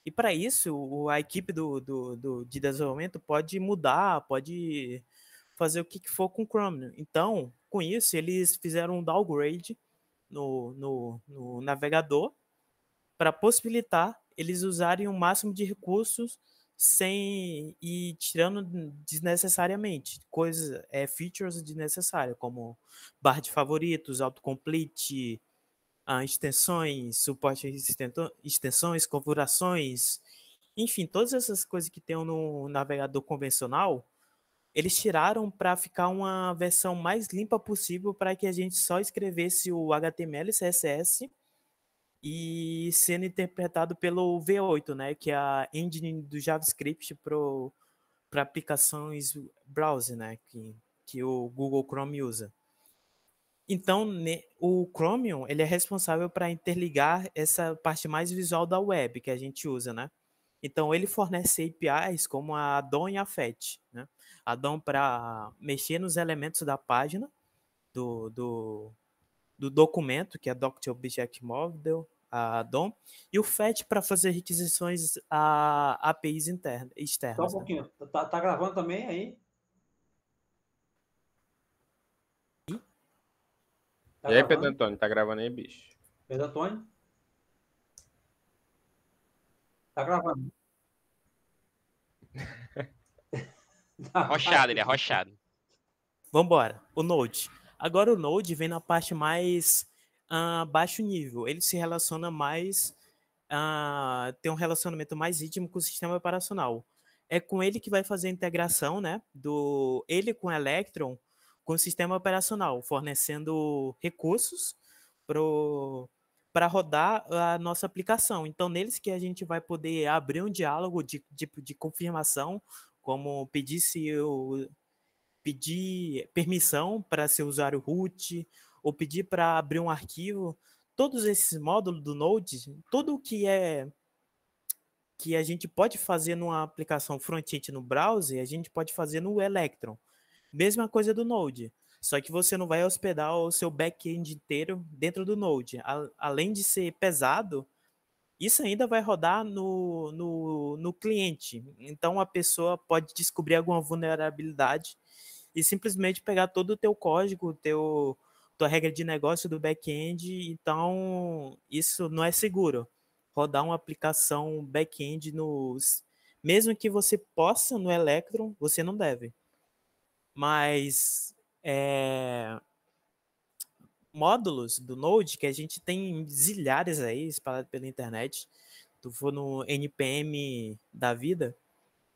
[SPEAKER 5] E para isso, a equipe de desenvolvimento pode mudar, pode fazer o que for com o Chromium. Então, com isso, eles fizeram um downgrade no navegador para possibilitar eles usarem o máximo de recursos sem ir tirando desnecessariamente features desnecessárias, como barra de favoritos, autocomplete, extensões, suporte a extensões, configurações, enfim, todas essas coisas que tem no navegador convencional, eles tiraram para ficar uma versão mais limpa possível, para que a gente só escrevesse o HTML e CSS e sendo interpretado pelo V8, né, que é a engine do JavaScript para aplicações browser, né, que o Google Chrome usa. Então, o Chromium ele é responsável para interligar essa parte mais visual da web que a gente usa, né? Então, ele fornece APIs como a DOM e a Fetch, né? A DOM para mexer nos elementos da página do documento, que é Document Object Model, a DOM, e o Fetch para fazer requisições a APIs externas.
[SPEAKER 1] Só um pouquinho. Né? Tá gravando também aí?
[SPEAKER 7] E aí, Pedro Antônio, tá gravando aí, bicho?
[SPEAKER 1] Pedro Antônio? Tá gravando.
[SPEAKER 8] Rochado, ele é rochado.
[SPEAKER 5] Vambora, o Node. Agora o Node vem na parte mais baixo nível. Ele se relaciona mais, tem um relacionamento mais íntimo com o sistema operacional. É com ele que vai fazer a integração, né, ele com o Electron com o sistema operacional, fornecendo recursos para rodar a nossa aplicação. Então, neles que a gente vai poder abrir um diálogo de confirmação, como pedir permissão para ser usuário root, ou pedir para abrir um arquivo. Todos esses módulos do Node, tudo que a gente pode fazer numa aplicação front-end no browser, a gente pode fazer no Electron. Mesma coisa do Node, só que você não vai hospedar o seu back-end inteiro dentro do Node. Além de ser pesado, isso ainda vai rodar no cliente. Então a pessoa pode descobrir alguma vulnerabilidade e simplesmente pegar todo o teu código, tua regra de negócio do back-end. Então isso não é seguro. Rodar uma aplicação back-end mesmo que você possa no Electron, você não deve. Mas módulos do Node, que a gente tem zilhares aí espalhados pela internet. Tu for no NPM da vida,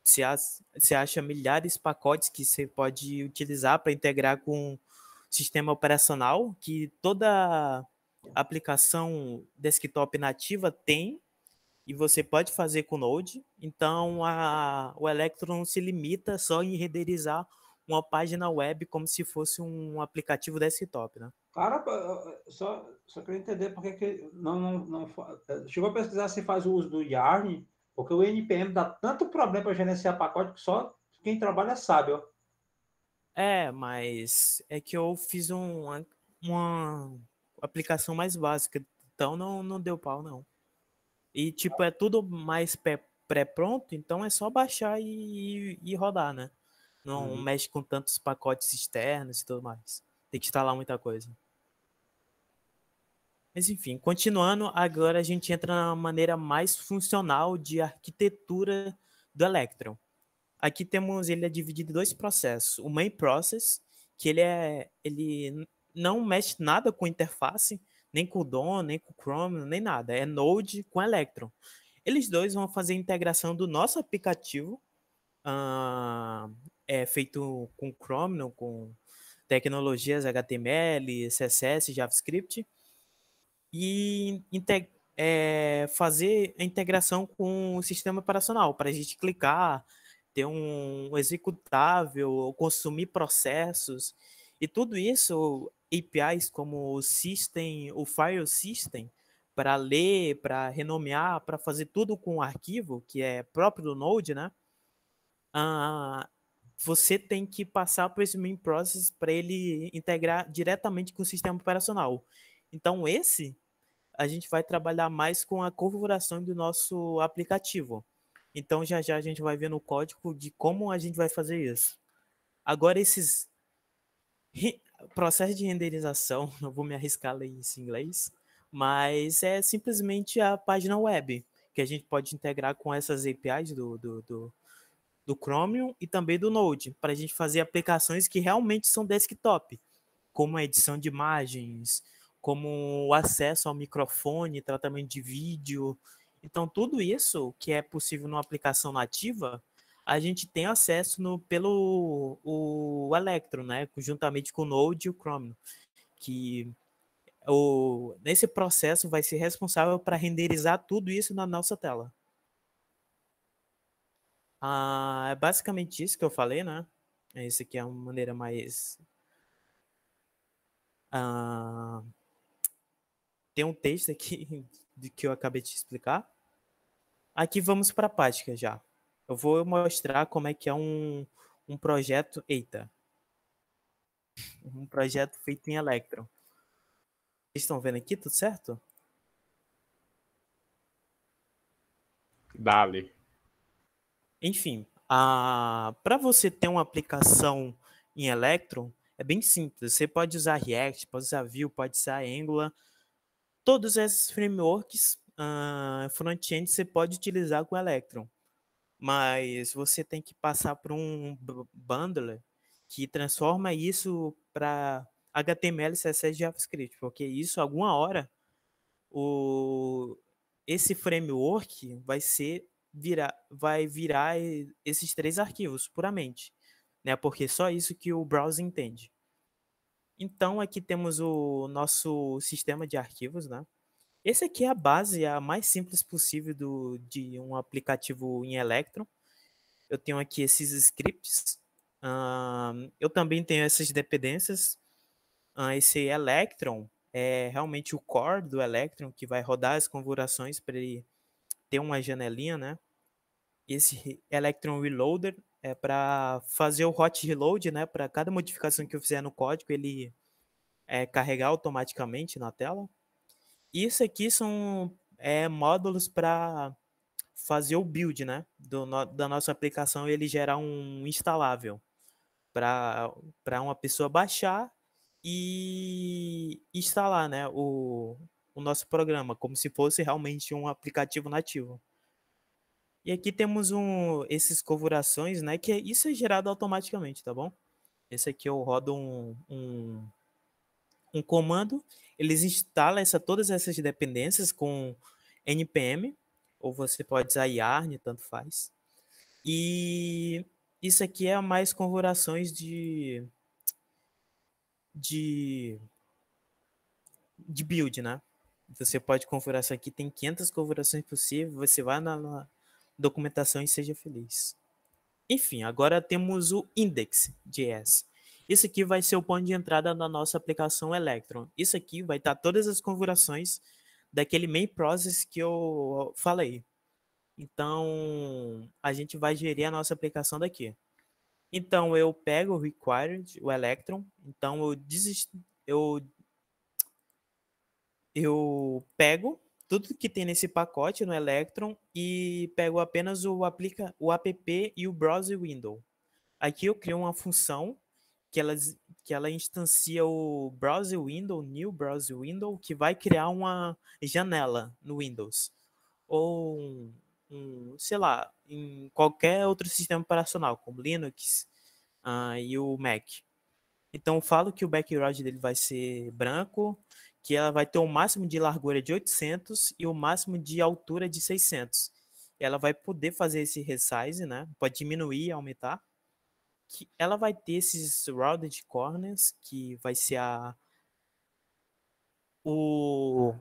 [SPEAKER 5] você acha milhares de pacotes que você pode utilizar para integrar com o sistema operacional, que toda aplicação desktop nativa tem, e você pode fazer com o Node. Então, o Electron se limita só em renderizar uma página web como se fosse um aplicativo desktop, né?
[SPEAKER 1] Cara, só queria entender por que não chegou a pesquisar se faz o uso do Yarn, porque o NPM dá tanto problema para gerenciar pacote que só quem trabalha sabe, ó.
[SPEAKER 5] Mas é que eu fiz uma aplicação mais básica, então não deu pau, não. E, tipo, é tudo mais pré-pronto, então é só baixar e rodar, né? Não mexe com tantos pacotes externos e tudo mais. Tem que instalar muita coisa. Mas, enfim, continuando, agora a gente entra na maneira mais funcional de arquitetura do Electron. Aqui ele é dividido em dois processos. O main process, que ele não mexe nada com interface, nem com o DOM, nem com o Chromium, nem nada. É Node com Electron. Eles dois vão fazer a integração do nosso aplicativo, feito com Chromium, com tecnologias HTML, CSS, JavaScript, e fazer a integração com o sistema operacional, para a gente clicar, ter um executável, consumir processos, e tudo isso, APIs como o System, o File System, para ler, para renomear, para fazer tudo com o arquivo, que é próprio do Node, né? Você tem que passar por esse main process para ele integrar diretamente com o sistema operacional. Então, a gente vai trabalhar mais com a configuração do nosso aplicativo. Então, já a gente vai ver no código de como a gente vai fazer isso. Agora, esses processos de renderização, não vou me arriscar a ler isso em inglês, mas é simplesmente a página web, que a gente pode integrar com essas APIs do Chromium e também do Node, para a gente fazer aplicações que realmente são desktop, como a edição de imagens, como o acesso ao microfone, tratamento de vídeo. Então, tudo isso que é possível numa aplicação nativa, a gente tem acesso pelo o Electron, né? Juntamente com o Node e o Chromium, que nesse processo vai ser responsável para renderizar tudo isso na nossa tela. É basicamente isso que eu falei, né? Essa aqui é uma maneira mais... tem um texto aqui que eu acabei de explicar. Aqui vamos para a prática já. Eu vou mostrar como é que é um projeto... Eita! Um projeto feito em Electron. Vocês estão vendo aqui, tudo certo?
[SPEAKER 7] Dale.
[SPEAKER 5] Enfim, para você ter uma aplicação em Electron, é bem simples. Você pode usar React, pode usar Vue, pode usar Angular. Todos esses frameworks front-end você pode utilizar com Electron. Mas você tem que passar por um bundler que transforma isso para HTML, CSS e JavaScript, porque isso, alguma hora, esse framework vai virar esses 3 arquivos puramente, né? Porque só isso que o browser entende. Então, aqui temos o nosso sistema de arquivos, né? Esse aqui é a base, a mais simples possível de um aplicativo em Electron. Eu tenho aqui esses scripts. Eu também tenho essas dependências. Esse Electron é realmente o core do Electron, que vai rodar as configurações para ele ter uma janelinha, né? Esse Electron Reloader é para fazer o hot reload, né? Para cada modificação que eu fizer no código, ele carregar automaticamente na tela. Isso aqui são módulos para fazer o build, né? Da nossa aplicação, ele gerar um instalável para uma pessoa baixar e instalar, né? O nosso programa, como se fosse realmente um aplicativo nativo. E aqui temos esses configurações, né? Que isso é gerado automaticamente, tá bom? Esse aqui eu rodo um comando, eles instalam todas essas dependências com npm, ou você pode usar yarn, tanto faz. E isso aqui é mais configurações de build, né? Você pode configurar isso aqui, tem 500 configurações possíveis, você vai na documentação e seja feliz. Enfim, agora temos o index.js. Isso aqui vai ser o ponto de entrada da nossa aplicação Electron. Isso aqui vai estar todas as configurações daquele main process que eu falei. Então, a gente vai gerir a nossa aplicação daqui. Então, eu pego o required, o Electron. Então, eu pego tudo que tem nesse pacote no Electron e pego apenas o app e o browser window. Aqui eu crio uma função que ela instancia o browser window, new browser window, que vai criar uma janela no Windows. Ou sei lá, em qualquer outro sistema operacional, como Linux e o Mac. Então eu falo que o background dele vai ser branco, que ela vai ter o máximo de largura de 800 e o máximo de altura de 600. Ela vai poder fazer esse resize, né? Pode diminuir e aumentar. Que ela vai ter esses rounded corners, que vai ser no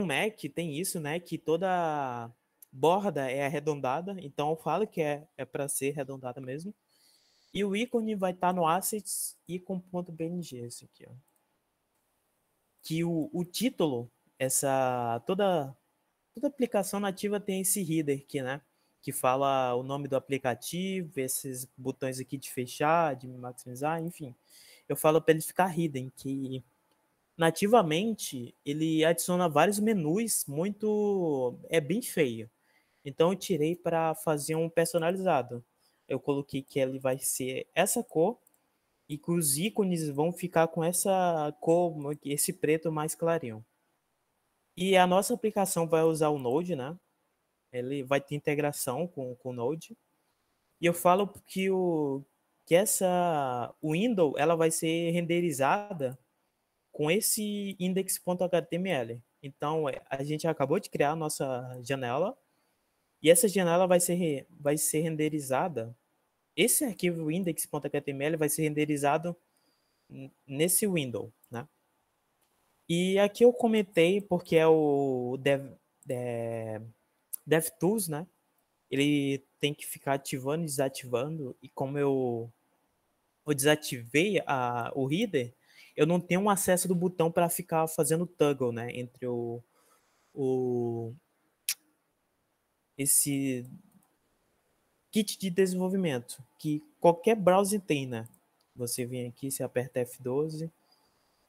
[SPEAKER 5] Mac tem isso, né? Que toda borda é arredondada, então eu falo que é para ser arredondada mesmo. E o ícone vai estar no assets icon.bng, esse aqui, ó. Que o título, toda aplicação nativa tem esse header aqui, né? Que fala o nome do aplicativo, esses botões aqui de fechar, de maximizar, enfim. Eu falo para ele ficar hidden, que nativamente ele adiciona vários menus é bem feio. Então eu tirei para fazer um personalizado. Eu coloquei que ele vai ser essa cor e que os ícones vão ficar com essa cor, esse preto mais clarinho. E a nossa aplicação vai usar o Node, né? Ele vai ter integração com o Node. E eu falo que essa window ela vai ser renderizada com esse index.html. Então, a gente acabou de criar a nossa janela e essa janela vai ser renderizada. Esse arquivo index.html vai ser renderizado nesse window, né? E aqui eu comentei porque é o DevTools, né? Ele tem que ficar ativando e desativando. E como eu desativei o header, eu não tenho um acesso do botão para ficar fazendo toggle, né? Entre esse kit de desenvolvimento que qualquer browser tem, né? Você vem aqui, você aperta F12,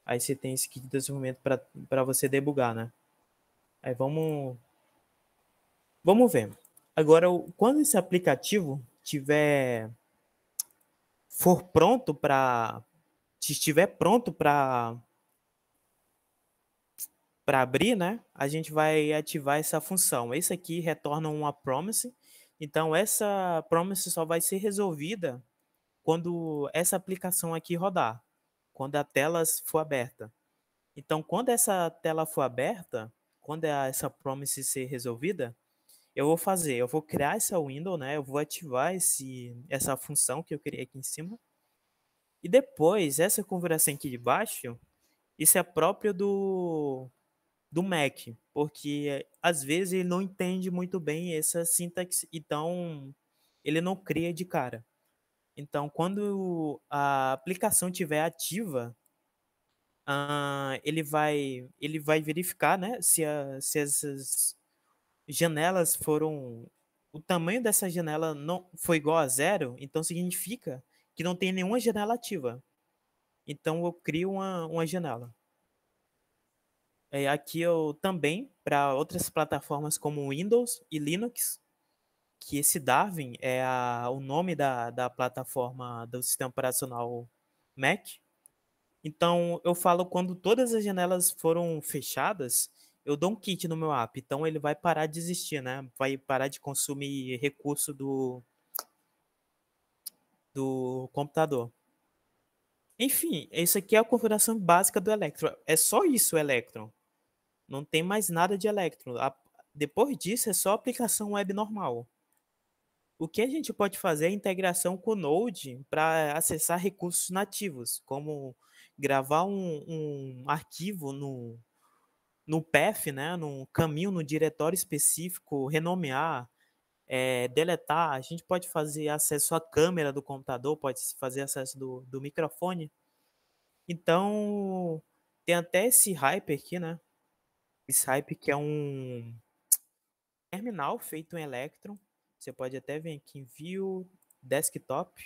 [SPEAKER 5] aí você tem esse kit de desenvolvimento para você debugar, né? Aí vamos ver. Agora, quando esse aplicativo estiver pronto para abrir, né? A gente vai ativar essa função. Esse aqui retorna uma promise. Então, essa promise só vai ser resolvida quando essa aplicação aqui rodar. quando a tela for aberta. Então, quando essa tela for aberta, quando essa promise ser resolvida, eu vou criar essa window, né? Eu vou ativar essa função que eu criei aqui em cima. E depois, essa configuração aqui de baixo, isso é próprio do Mac, porque às vezes ele não entende muito bem essa sintaxe, então ele não cria de cara. Então, quando a aplicação estiver ativa, ele vai verificar, né, se essas janelas foram... O tamanho dessa janela não foi igual a 0, então significa que não tem nenhuma janela ativa. Então, eu crio uma janela. Aqui eu também, para outras plataformas como Windows e Linux, que esse Darwin é o nome da plataforma do sistema operacional Mac. Então, eu falo quando todas as janelas foram fechadas, eu dou um quit no meu app. Então, ele vai parar de existir, né? Vai parar de consumir recurso do computador. Enfim, isso aqui é a configuração básica do Electron. É só isso o Electron. Não tem mais nada de Electron. Depois disso, é só aplicação web normal. O que a gente pode fazer é integração com o Node para acessar recursos nativos, como gravar um arquivo no path, né, no caminho, no diretório específico, renomear, deletar. A gente pode fazer acesso à câmera do computador, pode fazer acesso do microfone. Então, tem até esse Hyper aqui, né? Esse Hyper que é um terminal feito em Electron. Você pode até ver aqui em View, Desktop,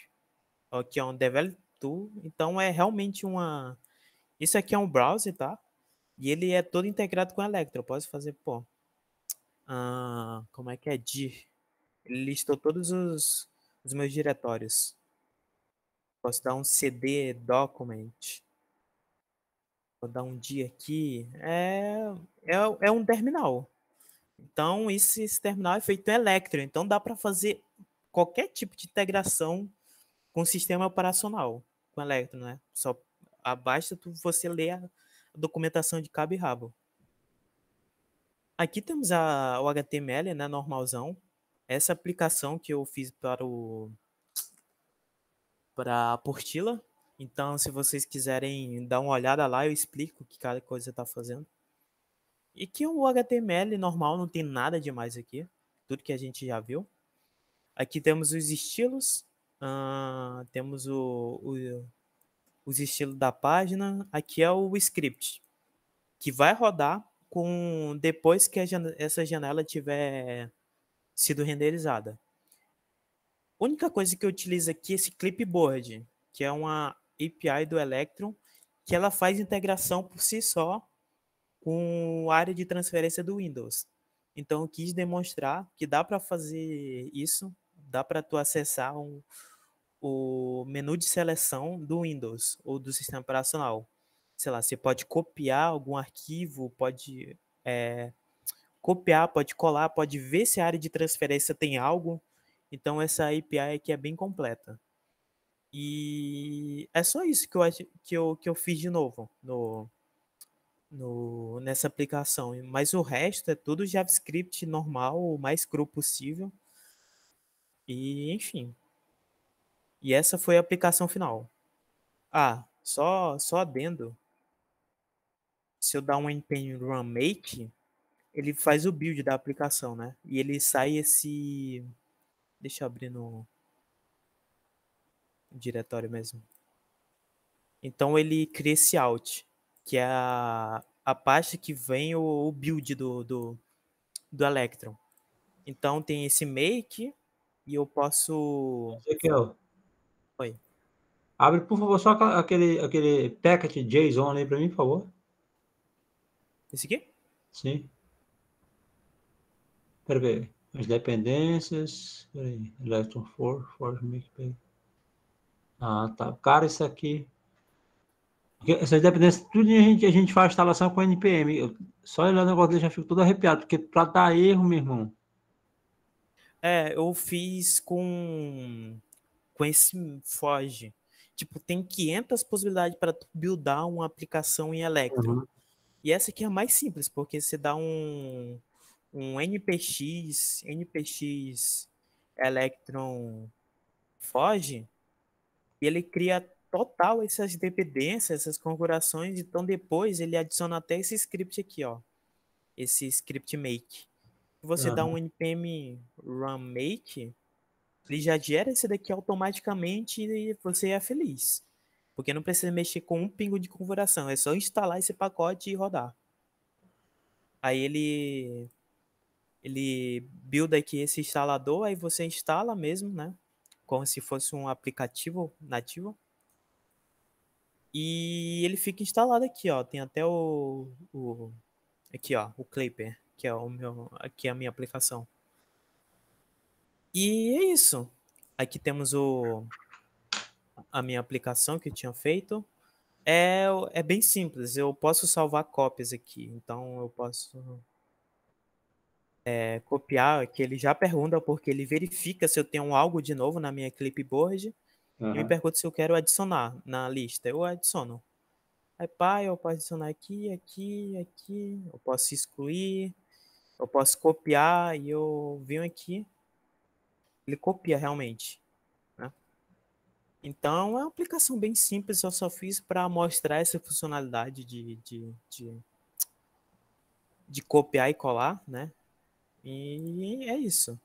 [SPEAKER 5] que é um Develop Tool. Então, é realmente isso aqui é um browser, tá? E ele é todo integrado com Electron. Posso fazer, como é que é? Dir. Ele listou todos os meus diretórios. Posso dar um CD document. Vou dar um dia aqui. É um terminal. Então, esse terminal é feito em Electron. Então, dá para fazer qualquer tipo de integração com o sistema operacional, com Electron, né? Só basta você ler a documentação de cabo e rabo. Aqui temos o HTML, né, normalzão. Essa aplicação que eu fiz para a Portila. Então, se vocês quiserem dar uma olhada lá, eu explico o que cada coisa está fazendo. E que o HTML normal não tem nada demais aqui. Tudo que a gente já viu. Aqui temos os estilos. Temos os estilos da página. Aqui é o script, que vai rodar depois que essa janela tiver sido renderizada. A única coisa que eu utilizo aqui é esse clipboard, que é uma API do Electron, que ela faz integração por si só com a área de transferência do Windows. Então, eu quis demonstrar que dá para fazer isso, dá para tu acessar o menu de seleção do Windows ou do sistema operacional. Sei lá, você pode copiar algum arquivo, pode copiar, pode colar, pode ver se a área de transferência tem algo. Então, essa API aqui é bem completa. E é só isso que eu fiz de novo nessa aplicação. Mas o resto é tudo JavaScript normal, o mais cru possível. E, enfim. E essa foi a aplicação final. Só adendo. Se eu dar um npm run make, ele faz o build da aplicação, né? E ele sai esse... Deixa eu abrir no diretório mesmo. Então ele cria esse out, que é a pasta que vem o build do Electron. Então tem esse make e eu posso...
[SPEAKER 1] Ezequiel.
[SPEAKER 5] Oi.
[SPEAKER 1] Abre, por favor, só aquele packet JSON aí para mim, por favor.
[SPEAKER 5] Esse aqui?
[SPEAKER 1] Sim. Espera ver. As dependências. Peraí. Electron for make pay. Tá. Cara, isso aqui. Essas dependências, tudo a gente faz instalação com NPM. Só olhar o negócio dele já fico todo arrepiado, porque para dar erro, meu irmão.
[SPEAKER 5] Eu fiz com esse Foge. Tipo, tem 500 possibilidades para tu buildar uma aplicação em Electron.
[SPEAKER 1] Uhum.
[SPEAKER 5] E essa aqui é a mais simples, porque você dá um npx Electron foge, e ele cria total essas dependências, essas configurações. Então depois ele adiciona até esse script aqui, ó, esse script make. Você dá um npm run make, ele já gera esse daqui automaticamente e você é feliz, porque não precisa mexer com um pingo de configuração, é só instalar esse pacote e rodar. Aí ele builda aqui esse instalador, aí você instala mesmo, né? Como se fosse um aplicativo nativo. E ele fica instalado aqui, ó. Tem até aqui, ó, o Clapper, que é aqui é a minha aplicação. E é isso. Aqui temos a minha aplicação que eu tinha feito. É bem simples. Eu posso salvar cópias aqui. Então eu posso copiar, que ele já pergunta, porque ele verifica se eu tenho algo de novo na minha clipboard e me pergunta se eu quero adicionar na lista. Eu adiciono. Aí, eu posso adicionar aqui, aqui, aqui. Eu posso excluir. Eu posso copiar e eu venho aqui. Ele copia realmente, né? Então, é uma aplicação bem simples. Eu só fiz para mostrar essa funcionalidade de copiar e colar, né? E é isso.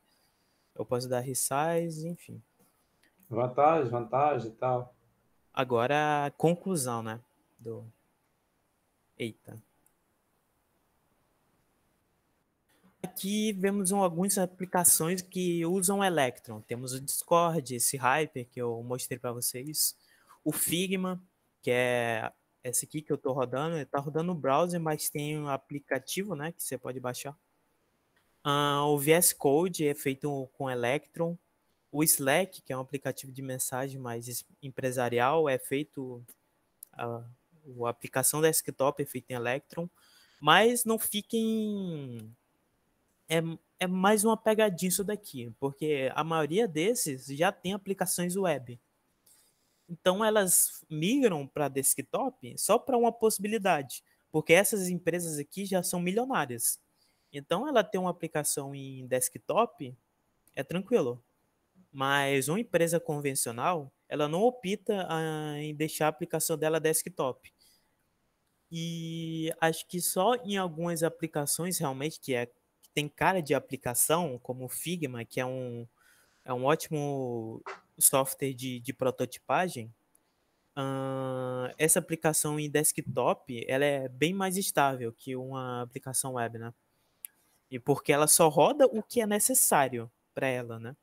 [SPEAKER 5] Eu posso dar resize, enfim.
[SPEAKER 1] Vantagem e tal.
[SPEAKER 5] Agora, a conclusão, né? Eita. Aqui vemos algumas aplicações que usam Electron. Temos o Discord, esse Hyper que eu mostrei para vocês. O Figma, que é esse aqui que eu estou rodando. Ele está rodando no browser, mas tem um aplicativo, né, que você pode baixar. O VS Code é feito com Electron. O Slack, que é um aplicativo de mensagem mais empresarial, é feito... a aplicação desktop é feita em Electron. Mas não fiquem... É mais uma pegadinha isso daqui, porque a maioria desses já tem aplicações web. Então elas migram para desktop só para uma possibilidade, porque essas empresas aqui já são milionárias. Então ela ter uma aplicação em desktop é tranquilo. Mas uma empresa convencional, ela não opta em deixar a aplicação dela desktop. E acho que só em algumas aplicações realmente que tem cara de aplicação, como o Figma, que é um ótimo software de prototipagem, essa aplicação em desktop ela é bem mais estável que uma aplicação web, né? E porque ela só roda o que é necessário para ela, né?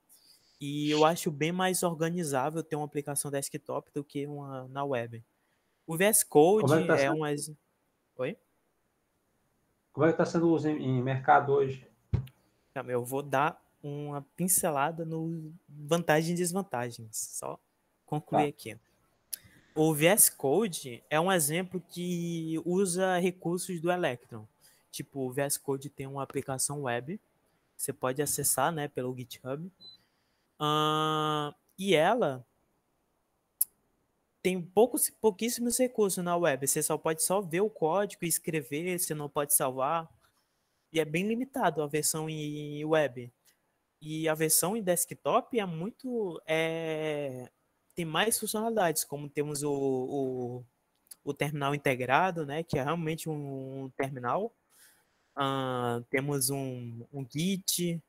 [SPEAKER 5] E eu acho bem mais organizável ter uma aplicação desktop do que uma na web. O VS Code é um... Oi?
[SPEAKER 1] Como é que está sendo o uso em mercado hoje?
[SPEAKER 5] Eu vou dar uma pincelada no vantagens e desvantagens. Só concluir aqui. O VS Code é um exemplo que usa recursos do Electron. Tipo, o VS Code tem uma aplicação web. Você pode acessar, né, pelo GitHub. E ela tem pouquíssimos recursos na web. Você só pode ver o código e escrever. Você não pode salvar. E é bem limitado a versão em web. E a versão em desktop tem mais funcionalidades, como temos o terminal integrado, né, que é realmente um terminal. Temos um Git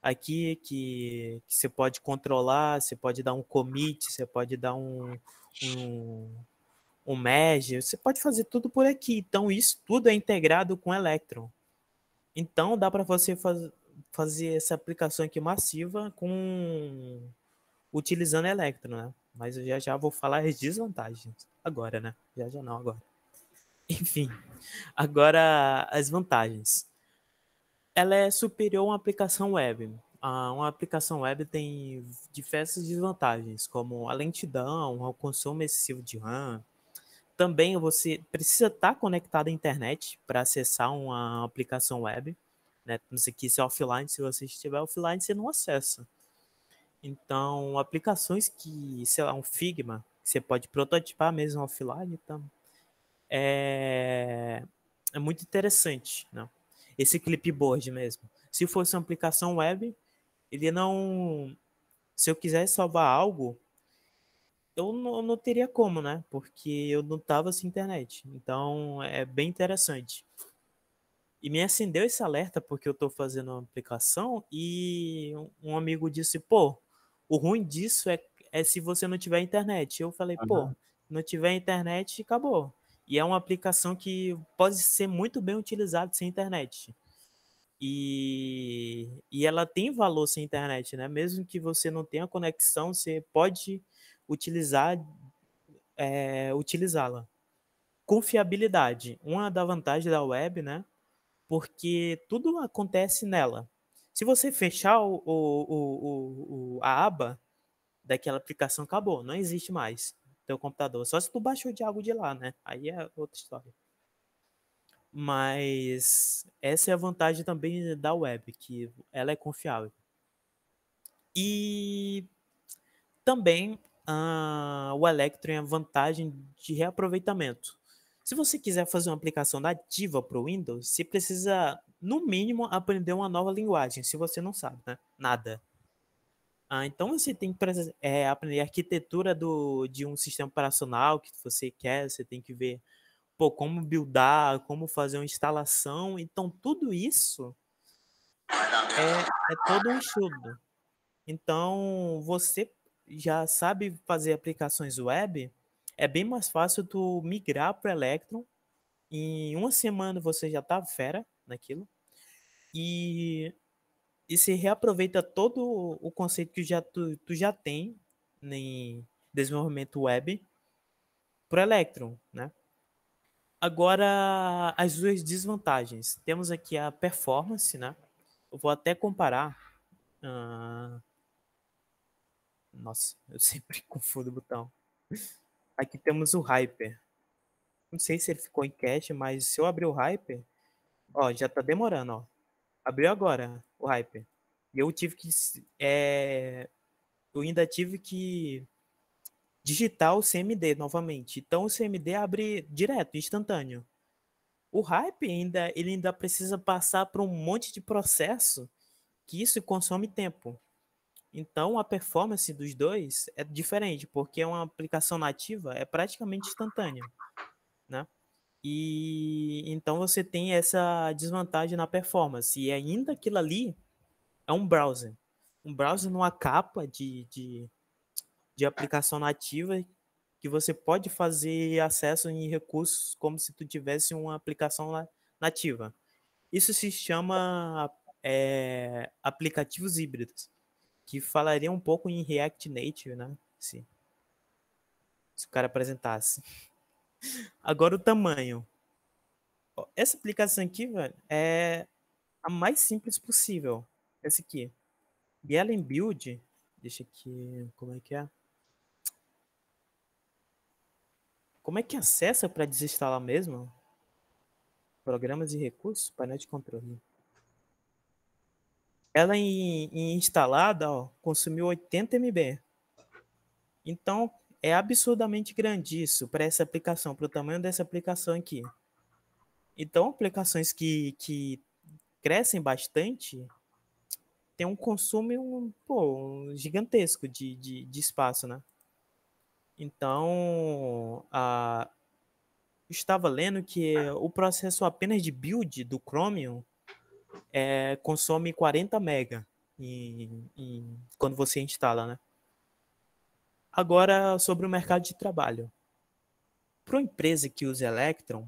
[SPEAKER 5] aqui que você pode controlar, você pode dar um commit, você pode dar um merge, você pode fazer tudo por aqui. Então isso tudo é integrado com Electron. Então dá para você fazer essa aplicação aqui massiva utilizando Electron, né? Mas eu já vou falar as desvantagens agora, né? Já não agora. Enfim, agora as vantagens. Ela é superior a uma aplicação web. Uma aplicação web tem diversas desvantagens, como a lentidão, o consumo excessivo de RAM. Também você precisa estar conectado à internet para acessar uma aplicação web, né? Não sei se é offline, se você estiver offline, você não acessa. Então, aplicações que, sei lá, um Figma, Você pode prototipar mesmo offline, então é muito interessante, né? Esse clipboard mesmo. Se fosse uma aplicação web, ele não... Se eu quisesse salvar algo, eu não teria como, né? Porque eu não tava sem internet. Então, é bem interessante. E me acendeu esse alerta porque eu tô fazendo uma aplicação e um amigo disse, pô, o ruim disso é se você não tiver internet. Eu falei, pô, não tiver internet, acabou. E é uma aplicação que pode ser muito bem utilizada sem internet. E ela tem valor sem internet, né? Mesmo que você não tenha conexão, você pode utilizá-la. Confiabilidade. Uma da vantagem da web, né? Porque tudo acontece nela. Se você fechar a aba daquela aplicação, acabou, não existe mais teu computador. Só se tu baixou de algo de lá, né? Aí é outra história. Mas essa é a vantagem também da web, que ela é confiável. E também o Electron tem a vantagem de reaproveitamento. Se você quiser fazer uma aplicação nativa para o Windows, você precisa, no mínimo, aprender uma nova linguagem, se você não sabe, né? Nada. Então você tem que aprender a arquitetura de um sistema operacional que você quer, você tem que ver como buildar, como fazer uma instalação. Então tudo isso é todo um estudo. Então você já sabe fazer aplicações web, é bem mais fácil tu migrar para o Electron. Em uma semana você já tá fera naquilo. E se reaproveita todo o conceito que tu já tem em desenvolvimento web pro Electron, né? Agora, as duas desvantagens. Temos aqui a performance, né? Eu vou até comparar. Nossa, eu sempre confundo o botão. Aqui temos o Hyper. Não sei se ele ficou em cache, mas se eu abrir o Hyper, ó, já tá demorando, ó. Abriu agora o Hyper. E eu tive que eu ainda tive que digitar o CMD novamente. Então o CMD abre direto, instantâneo. O Hype ele ainda precisa passar por um monte de processo que isso consome tempo. Então a performance dos dois é diferente, porque é uma aplicação nativa, é praticamente instantânea, né? E então você tem essa desvantagem na performance. E ainda aquilo ali é um browser. Um browser numa capa de aplicação nativa que você pode fazer acesso em recursos como se tu tivesse uma aplicação nativa. Isso se chama aplicativos híbridos, que falaria um pouco em React Native, né? Se o cara apresentasse. Agora o tamanho. Essa aplicação aqui, velho, é a mais simples possível. Essa aqui. E ela em build, deixa aqui, como é que é? Como é que acessa para desinstalar mesmo? Programas e recursos, painel de controle. Ela em instalada, ó, consumiu 80 MB. Então, é absurdamente grande isso para essa aplicação, para o tamanho dessa aplicação aqui. Então, aplicações que crescem bastante tem um consumo gigantesco de espaço, né? Então, estava lendo que o processo apenas de build do Chromium consome 40 MB quando você instala, né? Agora, sobre o mercado de trabalho. Para uma empresa que usa Electron,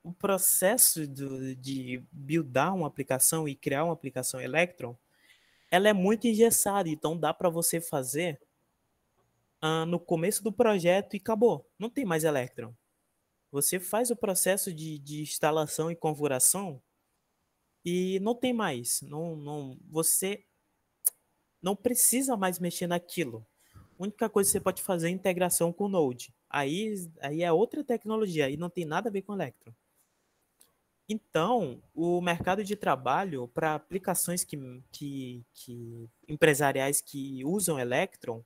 [SPEAKER 5] o processo de buildar uma aplicação e criar uma aplicação Electron, ela é muito engessada, então dá para você fazer no começo do projeto e acabou. Não tem mais Electron. Você faz o processo de instalação e configuração e não tem mais. Você não precisa mais mexer naquilo. A única coisa que você pode fazer é integração com o Node. Aí é outra tecnologia, aí não tem nada a ver com Electron. Então, o mercado de trabalho para aplicações empresariais que usam Electron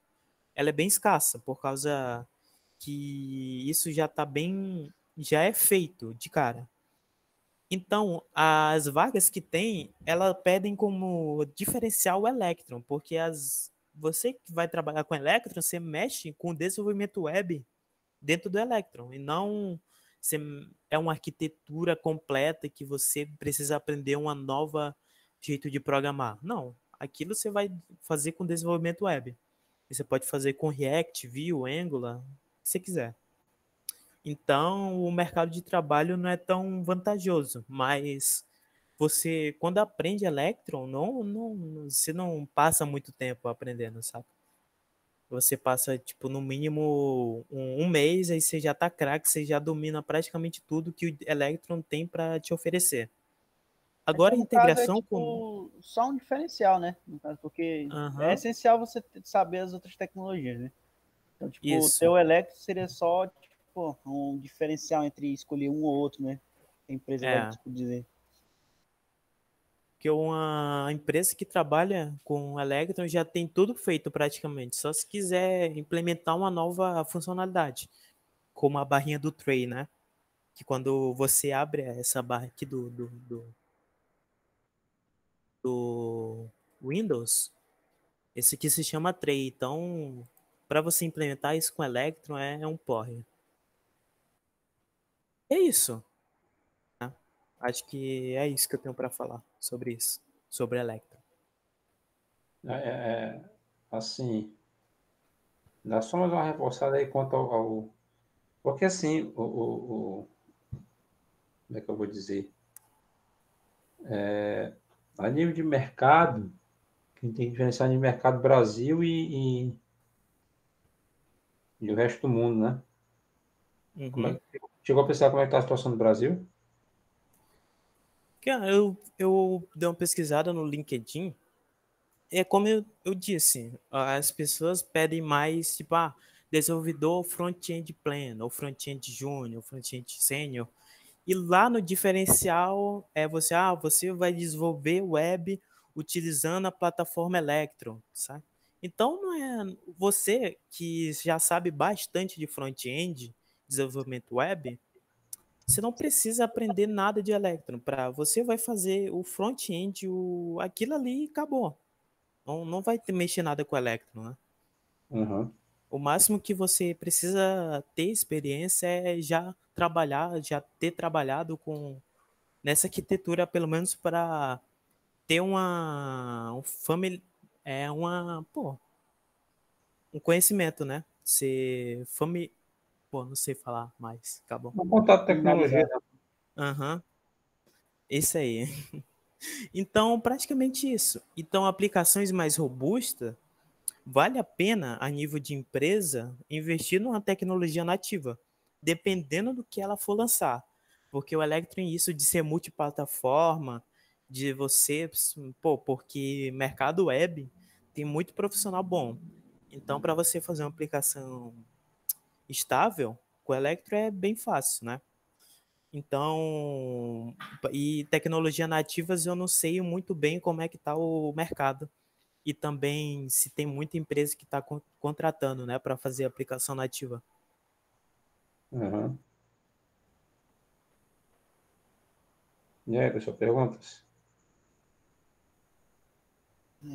[SPEAKER 5] ela é bem escassa, por causa que isso já é feito de cara. Então, as vagas que tem, ela pedem como diferencial o Electron, porque você que vai trabalhar com Electron, você mexe com o desenvolvimento web dentro do Electron, e não é uma arquitetura completa que você precisa aprender uma nova jeito de programar. Não, aquilo você vai fazer com desenvolvimento web. E você pode fazer com React, Vue, Angular, o que você quiser. Então, o mercado de trabalho não é tão vantajoso, mas você, quando aprende Electron, você não passa muito tempo aprendendo, sabe? Você passa, tipo, no mínimo um mês, aí você já tá craque, você já domina praticamente tudo que o Electron tem para te oferecer. Agora, a integração
[SPEAKER 2] com... só um diferencial, né? No caso, porque é essencial você saber as outras tecnologias, né? Então, tipo, o teu Electron seria só, tipo, um diferencial entre escolher um ou outro, né? A empresa vai dizer.
[SPEAKER 5] Porque uma empresa que trabalha com Electron já tem tudo feito praticamente. Só se quiser implementar uma nova funcionalidade, como a barrinha do tray, né? Que quando você abre essa barra aqui do Windows, esse aqui se chama tray. Então, para você implementar isso com Electron é um porre. É isso. Acho que é isso que eu tenho para falar sobre isso, sobre Electron.
[SPEAKER 1] Assim, dá só mais uma reforçada aí quanto ao porque assim, como é que eu vou dizer? A nível de mercado, quem tem que diferenciar de mercado Brasil e o resto do mundo, né? Chegou a pensar como é que está a situação do Brasil?
[SPEAKER 5] Eu dei uma pesquisada no LinkedIn. É como eu disse, as pessoas pedem mais, tipo, desenvolvedor front-end pleno, ou front-end júnior, ou front-end sênior. E lá no diferencial você vai desenvolver web utilizando a plataforma Electron, sabe? Então não é você que já sabe bastante de front-end, desenvolvimento web, você não precisa aprender nada de Electron. Você vai fazer o front-end, aquilo ali e acabou. Não vai mexer nada com o Electron, né? O máximo que você precisa ter experiência é já ter trabalhado nessa arquitetura, pelo menos para ter um conhecimento, né? Não sei falar mais, acabou.
[SPEAKER 1] Um contato de tecnologia.
[SPEAKER 5] Isso aí. Então, praticamente isso. Então, aplicações mais robustas, vale a pena, a nível de empresa, investir numa tecnologia nativa, dependendo do que ela for lançar. Porque o Electron, isso de ser multiplataforma, de você, porque mercado web tem muito profissional bom. Então, para você fazer uma aplicação estável, com o Electron é bem fácil, né? Então, e tecnologias nativas eu não sei muito bem como é que está o mercado. E também se tem muita empresa que está contratando, né, para fazer aplicação nativa.
[SPEAKER 1] E aí, pessoal, perguntas?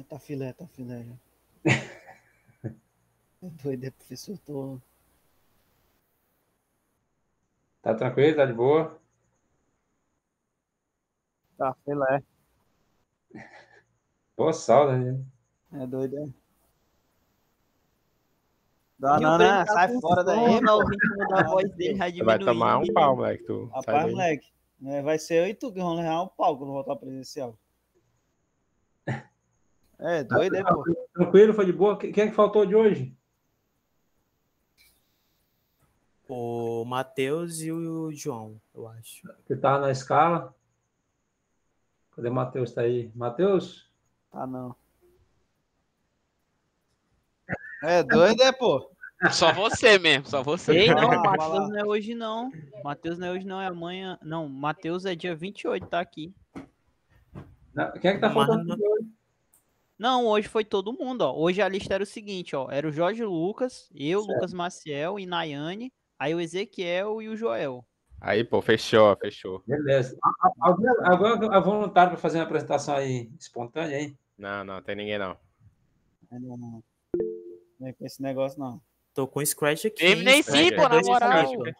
[SPEAKER 2] Tá filé já. Doido, professor,
[SPEAKER 1] Tá tranquilo? Tá de boa?
[SPEAKER 2] Tá filé.
[SPEAKER 1] Boa salda, né?
[SPEAKER 2] É doido, é? Não, sai fora daí,
[SPEAKER 3] mano. O ritmo da voz dele já diminuiu.
[SPEAKER 7] Vai tomar um pau, moleque.
[SPEAKER 2] Rapaz, moleque, vai ser eu e tu que vão levar um pau quando voltar presencial. É doido, é, pô?
[SPEAKER 1] Tranquilo, foi de boa. Quem é que faltou de hoje?
[SPEAKER 5] O Matheus e o João, eu acho.
[SPEAKER 1] Que tá na escala. Cadê o Matheus? Tá aí. Matheus?
[SPEAKER 2] Não. É doido, é, pô?
[SPEAKER 8] Só você mesmo, só você.
[SPEAKER 3] Ei, não, o Matheus não é hoje, não. Matheus não é hoje, não, é amanhã. Não, Matheus é dia 28, tá aqui.
[SPEAKER 1] Quem é que tá faltando de hoje?
[SPEAKER 3] Não, hoje foi todo mundo, ó. Hoje a lista era o seguinte, ó. Era o Jorge Lucas, eu,
[SPEAKER 1] Certo.
[SPEAKER 3] Lucas Maciel e Nayane, aí o Ezequiel e o Joel.
[SPEAKER 7] Aí, pô, fechou.
[SPEAKER 1] Beleza. Alguém é voluntário para fazer uma apresentação aí espontânea, hein?
[SPEAKER 7] Não, tem ninguém não.
[SPEAKER 2] Não é com esse negócio, não.
[SPEAKER 5] Tô com o Scratch aqui.
[SPEAKER 8] Game nem
[SPEAKER 5] Scratch
[SPEAKER 8] sim,
[SPEAKER 5] é
[SPEAKER 8] pô, na
[SPEAKER 5] dois
[SPEAKER 8] moral.
[SPEAKER 5] palitos.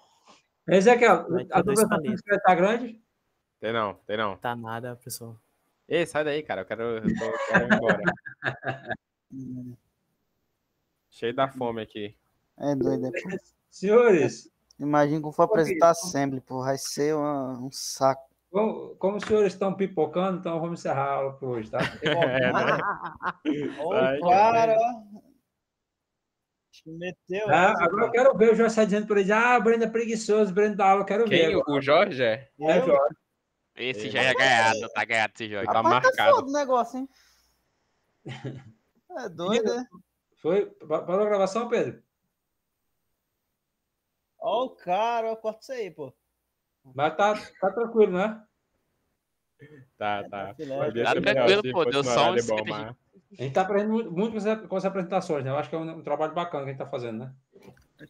[SPEAKER 1] Ezequiel,
[SPEAKER 5] Vai ter
[SPEAKER 1] a
[SPEAKER 5] dois
[SPEAKER 1] duração do
[SPEAKER 5] palitos.
[SPEAKER 1] Scratch tá grande?
[SPEAKER 7] Tem não.
[SPEAKER 5] Tá nada, pessoal.
[SPEAKER 7] Ei, sai daí, cara. Eu quero ir embora. Cheio da fome aqui.
[SPEAKER 2] É doido, é, pô.
[SPEAKER 1] Senhores,
[SPEAKER 2] Imagina como for apresentar Assembly, pô. Vai ser um saco.
[SPEAKER 1] como os senhores estão pipocando, então vamos encerrar a aula por hoje, tá?
[SPEAKER 2] Ô, cara, ó. Meteu essa,
[SPEAKER 1] Agora eu quero ver o Jorge sai dizendo por aí, o Breno é preguiçoso, o Breno dá aula, eu quero ver.
[SPEAKER 7] Quem? O Jorge?
[SPEAKER 1] É, Jorge.
[SPEAKER 8] Esse já é ganhado, tá ganhado esse jogo.
[SPEAKER 7] Tá
[SPEAKER 2] Rapaz, tá
[SPEAKER 7] marcado.
[SPEAKER 2] foda o negócio, hein? É doido, né?
[SPEAKER 1] Foi? Parou a gravação, Pedro?
[SPEAKER 2] Ó o cara, ó, corta isso aí, pô.
[SPEAKER 1] Mas tá tranquilo, né?
[SPEAKER 7] Tá.
[SPEAKER 2] filé.
[SPEAKER 7] Podia
[SPEAKER 8] Tá
[SPEAKER 7] ser melhor
[SPEAKER 8] tranquilo,
[SPEAKER 7] se
[SPEAKER 8] pô,
[SPEAKER 7] fosse
[SPEAKER 8] deu
[SPEAKER 7] no
[SPEAKER 8] só
[SPEAKER 7] horário
[SPEAKER 8] uns
[SPEAKER 7] bom,
[SPEAKER 8] 50
[SPEAKER 7] mas...
[SPEAKER 1] A gente tá aprendendo muito com as apresentações, né? Eu acho que é um trabalho bacana que a gente tá fazendo, né?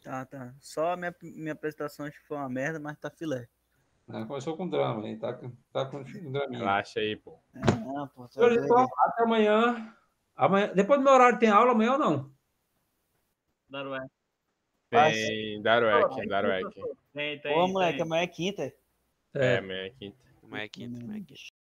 [SPEAKER 2] Tá. Só a minha apresentação acho que foi uma merda, mas tá filé.
[SPEAKER 1] Começou com drama, a gente tá com um draminha.
[SPEAKER 7] Relaxa aí, pô.
[SPEAKER 2] Não, pô, tá
[SPEAKER 1] Senhores,
[SPEAKER 2] doido.
[SPEAKER 1] então, até amanhã. Depois do meu horário tem aula amanhã ou não?
[SPEAKER 6] Darué.
[SPEAKER 7] Tem Daruek.
[SPEAKER 6] Tem.
[SPEAKER 2] Pô, moleque, amanhã é quinta.
[SPEAKER 7] É, amanhã é quinta.
[SPEAKER 8] Como é quinta?